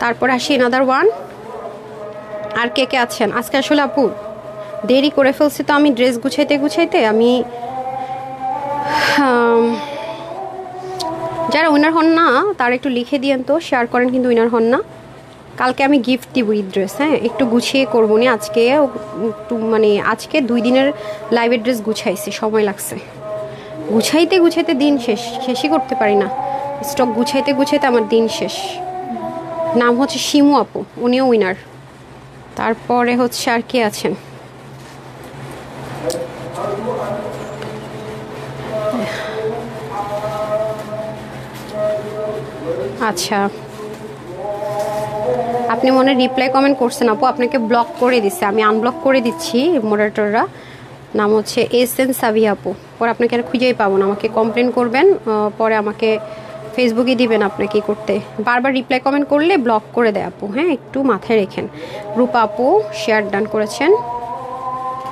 S1: তারপরে আসি এনাদার ওয়ান। আর কে কে আছেন আজকে? আসলে আপু দেরি করে ফেলছি তো আমি ড্রেস গুছাইতে আমি যারা উইনার হন না তারা একটু লিখে দিয়েন তো, শেয়ার করেন কিন্তু উইনার হন না। কালকে আমি গিফট দিব ঈদ ড্রেস। হ্যাঁ একটু গুছিয়ে করবো নি আজকে, একটু মানে আজকে 2 দিনের লাইভের ড্রেস গুছাইছি, সময় লাগছে গুছাইতে দিন শেষই করতে পারি না, স্টক গুছাইতে আমার দিন শেষ। নাম হচ্ছে শিমু আপু, উনিও উইনার। তারপরে হচ্ছে আর কে আছেন? আচ্ছা, আপনি মনে রিপ্লাই কমেন্ট করছেন আপু, আপনাকে ব্লক করে দিচ্ছে, আমি আনব্লক করে দিচ্ছি মডারেটররা। নাম হচ্ছে এসএন সাবি আপু, পরে আপনাকে আর খুঁজেই পাবো না, আমাকে কমপ্লেন করবেন, পরে আমাকে ফেসবুকে দিবেন আপনাকে করতে। বারবার রিপ্লাই কমেন্ট করলে ব্লক করে দেয় আপু। হ্যাঁ একটু মাথায় রেখেন। রূপা আপু শেয়ার ডান করেছেন।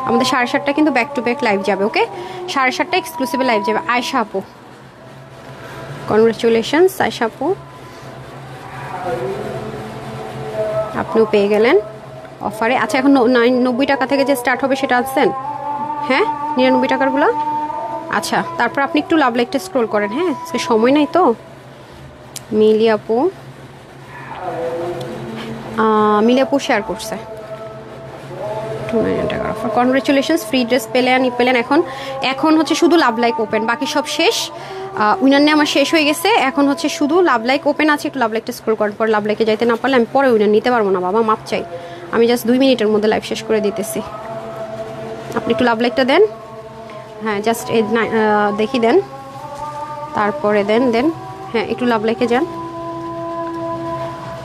S1: আমাদের 7:30 কিন্তু ব্যাক টু ব্যাক লাইভ যাবে। ওকে 7:30 এক্সক্লুসিভে লাইভ যাবে। আয়শা আপু, কনগ্রেচুলেশনস আয়শা আপু, আপনিও পেয়ে গেলেন অফারে। আচ্ছা, এখন 90 টাকা থেকে যে স্টার্ট হবে সেটা আনছেন? হ্যাঁ 99 টাকারগুলো। আচ্ছা, তারপর আপনি একটু লাভ লাইকটা স্ক্রোল করেন। হ্যাঁ সময় নাই তো। মিলি আপু শেয়ার করছে 299 টাকার অফার। কনগ্রেচুলেশনস, ফ্রি ড্রেস পেলেন এখন হচ্ছে শুধু লাভ লাইক ওপেন, বাকি সব শেষ। উইনার নিয়ে আমার শেষ হয়ে গেছে, এখন হচ্ছে শুধু লাভ লাইক ওপেন আছে। একটু লাভ লাইকটা স্ক্রল করার পর লাভ লাইকে যাইতে না পারলে আমি পরে উইনার নিতে পারবো না বাবা, মাপ চাই। আমি জাস্ট 2 মিনিটের মধ্যে লাইভ শেষ করে দিতেছি। আপনি একটু লাভ লাইকটা দেন। হ্যাঁ জাস্ট দেখি দেন, তারপরে দেন। হ্যাঁ একটু লাভ লাইকে যান।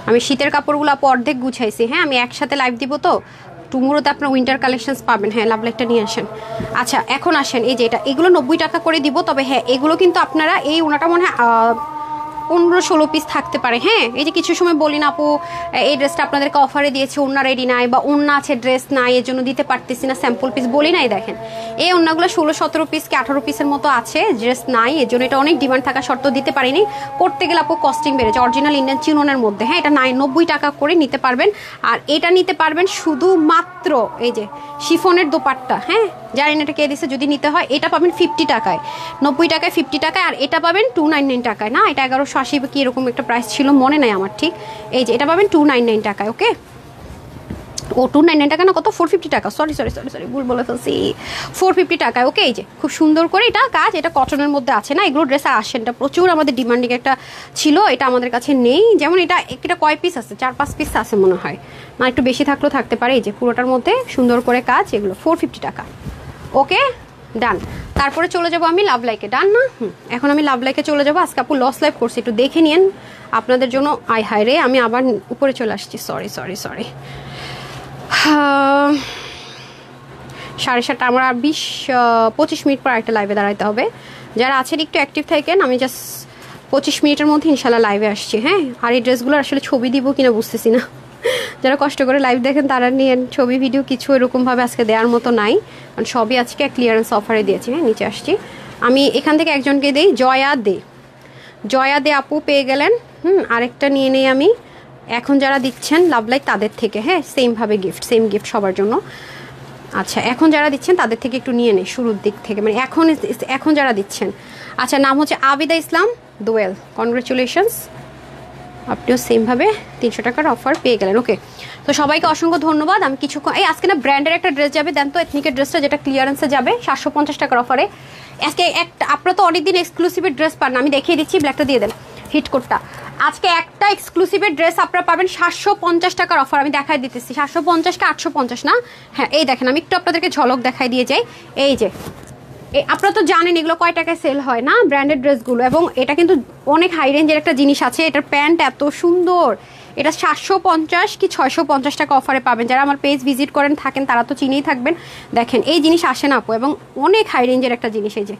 S1: আমি শীতের কাপড়গুলো অর্ধেক গুছাইছি। হ্যাঁ আমি একসাথে লাইভ দিব তো, টুমোরোতে আপনার উইন্টার কালেকশনস পাবেন। হ্যাঁ লাভ লাইকটা নিয়ে আসেন। আচ্ছা এখন আসেন, এই যে এগুলো 90 টাকা করে দিব। তবে হ্যাঁ এগুলো কিন্তু আপনারা এই ওনাটা মনে হয় 15-16 পিস থাকতে পারে। হ্যাঁ এই যে কিছু সময় বলি না আপু এই ড্রেসটা আপনাদেরকে অফারে দিয়েছে, ওড়না রেডি নাই বা ওড়না আছে ড্রেস নাই, এর জন্য দিতে পারতেছি না, স্যাম্পল পিস বলি নাই। দেখেন এই ওড়নাগুলো 16-17 পিস কি 18 পিসের মতো আছে, ড্রেস নাই, এর জন্য এটা অনেক ডিমান্ড থাকা সত্ত্বেও দিতে পারিনি। করতে গেলে আপু কস্টিং বেড়েছে। অরিজিনাল ইন্ডিয়ান চিনোনের মধ্যে। হ্যাঁ এটা 90 টাকা করে নিতে পারবেন। আর এটা নিতে পারবেন শুধুমাত্র এই যে শিফনের দোপাট্টা। হ্যাঁ জানেন এটা কে দিছে, যদি নিতে হয় এটা পাবেন 50 টাকায়, 90 টাকায় 50 টাকায়। আর এটা পাবেন 299 টাকায়। না এটা 1180 কি এরকম একটা প্রাইস ছিল, মনে নাই আমার ঠিক। এই যে এটা পাবেন 299 টাকায়। ওকে ও 299 টাকা না, কত 450 টাকা, সরি ভুল বলে ফেলছি, 450 টাকায়। ওকে এই যে খুব সুন্দর করে এটা কাজ, এটা কটনের মধ্যে আছে। না এগুলো ড্রেস আর আসেন, এটা প্রচুর আমাদের ডিমান্ডিং একটা ছিল, এটা আমাদের কাছে নেই। যেমন এটা কয় পিস আছে, 4-5 পিস আছে মনে হয়, না একটু বেশি থাকলেও থাকতে পারে। এই যে পুরোটার মধ্যে সুন্দর করে কাজ, এগুলো 450 টাকা। ওকে ডান। তারপরে চলে যাব আমি লাভ লাইকে। ডান না? এখন আমি লাভ লাইকে চলে যাব। আজকে আপু লস লাইভ করছি, একটু দেখে নিন আপনাদের জন্য। আয় হায় রে, আমি আবার উপরে চলে আসছি, সরি 7:30 আমার 20-25 মিনিট পর একটা লাইভে দাঁড়াইতে হবে। যারা আছেন একটু অ্যাক্টিভ থাকেন, আমি জাস্ট 25 মিনিটের মধ্যে ইনশাল্লাহ লাইভে আসছি। হ্যাঁ আর এই ড্রেসগুলোর আসলে ছবি দিব কিনা বুঝতেছি না, যারা কষ্ট করে লাইভ দেখেন তারা নিয়েন। ছবি ভিডিও কিছু এরকমভাবে আজকে দেওয়ার মতো নাই, কারণ সবই আজকে ক্লিয়ারেন্স অফারে দিয়েছি। হ্যাঁ নিচে আসছি আমি, এখান থেকে একজনকে দিই, জয়া দে আপু পেয়ে গেলেন। আরেকটা নিয়ে নেই আমি। এখন যারা দিচ্ছেন লাভ লাইক তাদের থেকে, হ্যাঁ সেমভাবে গিফট, সেম গিফট সবার জন্য। আচ্ছা, এখন যারা দিচ্ছেন তাদের থেকে একটু নিয়ে নেই শুরুর দিক থেকে, মানে এখন যারা দিচ্ছেন। আচ্ছা, নাম হচ্ছে আবিদা ইসলাম দোয়েল, কনগ্রেচুলেশনস, আপনিও সেমভাবে 300 টাকার অফার পেয়ে গেলেন। ওকে, তো সবাইকে অসংখ্য ধন্যবাদ। আমি কিছুক্ষণ আজকে না ব্র্যান্ডের একটা ড্রেস যাবে, দেন তো এথনিকের ড্রেসটা যেটা ক্লিয়ারেন্সে যাবে 750 টাকার অফারে। আজকে একটা, আপনারা তো অনেকদিন এক্সক্লুসিভের ড্রেস পান না, আমি দেখিয়ে দিচ্ছি, ব্ল্যাকটা দিয়ে দেন, হিট কোডটা। আজকে একটা এক্সক্লুসিভের ড্রেস আপনারা পাবেন 750 টাকার অফার, আমি দেখাই দিতেছি। 750 কে 850 না, হ্যাঁ এই দেখেন, আমি একটু আপনাদেরকে ঝলক দেখাই দিয়ে যাই। এই যে আপনারা তো জানেন এগুলো কয় টাকায় সেল হয় না, ব্র্যান্ডেড ড্রেসগুলো, এবং এটা কিন্তু অনেক হাই রেঞ্জের একটা জিনিস আছে। এটার প্যান্ট এত সুন্দর, এটা 750 কি 650 টাকা অফারে পাবেন। যারা আমার পেজ ভিজিট করেন থাকেন তারা তো চিনেই থাকবেন। দেখেন এই জিনিস আসে না আপু, এবং অনেক হাই রেঞ্জের একটা জিনিস। এই যে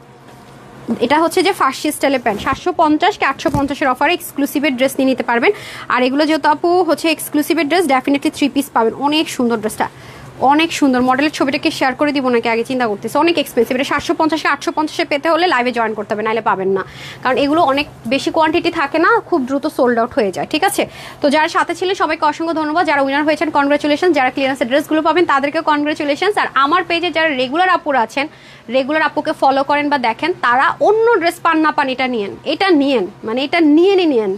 S1: এটা হচ্ছে যে ফার্সি স্টাইলের প্যান্ট, 750 কি 850-এর অফারে এক্সক্লুসিভের ড্রেস নিয়ে নিতে পারবেন। আর এগুলো যেহেতু আপু হচ্ছে এক্সক্লুসিভের ড্রেস, ডেফিনেটলি 3 পিস পাবেন। অনেক সুন্দর ড্রেসটা, অনেক সুন্দর। মডেলের ছবিটাকে শেয়ার করে দিব নাকি আগে চিন্তা করতেছে, অনেক এক্সপেন্সিভ। এটা 750 কি 850-এ পেতে হলে লাইভে জয়েন করতে হবে, নাহলে পাবেন না, কারণ এগুলো অনেক বেশি কোয়ান্টিটি থাকে না, খুব দ্রুত সোল্ড আউট হয়ে যায়। ঠিক আছে, তো যারা সাথে ছিলেন সবাইকে অসংখ্য ধন্যবাদ। যারা উইনার হয়েছেন কনগ্রেচুলেশন, যারা ক্লিয়ারেন্সের ড্রেসগুলো পাবেন তাদেরকেও কনগ্রেচুলেশন। আর আমার পেজে যারা রেগুলার আপুরা আছেন, রেগুলার আপুকে ফলো করেন বা দেখেন, তারা অন্য ড্রেস পান না পান এটা নিয়েন, এটা নিয়েন, মানে এটা নিয়েন।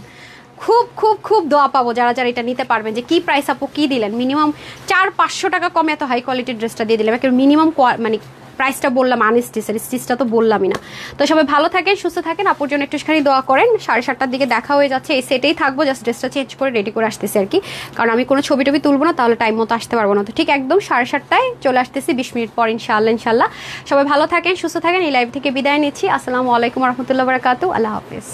S1: খুব খুব খুব দোয়া পাবো যারা যারা এটা নিতে পারবেন, যে কি প্রাইস আপু কি দিলেন, মিনিমাম 400-500 টাকা কমে এত হাই কোয়ালিটির ড্রেসটা দিয়ে দিলাম। মিনিমাম মানে প্রাইসটা বললাম, স্টিচটা তো বললামই না। তো সবাই ভালো থাকেন, সুস্থ থাকেন, আপুর জন্য একটুখানি দোয়া করেন। 7:30টার দিকে দেখা হয়ে যাচ্ছে, এই সেটেই থাকবো, জাস্ট ড্রেসটা চেঞ্জ করে রেডি করে আসতেছি আর কি, কারণ আমি কোনো ছবি টবি তুলবো না, তাহলে টাইম মতো আসতে পারবো না। তো ঠিক একদম 7:30টায় চলে আসতেছি, 20 মিনিট পর ইনশাল্লাহ। সবাই ভালো থাকেন, সুস্থ থাকেন, এই লাইভ থেকে বিদায় নিচ্ছি। আসসালামু আলাইকুম রহমতুল্লাহ বারাকাতু, আল্লাহ হাফেজ।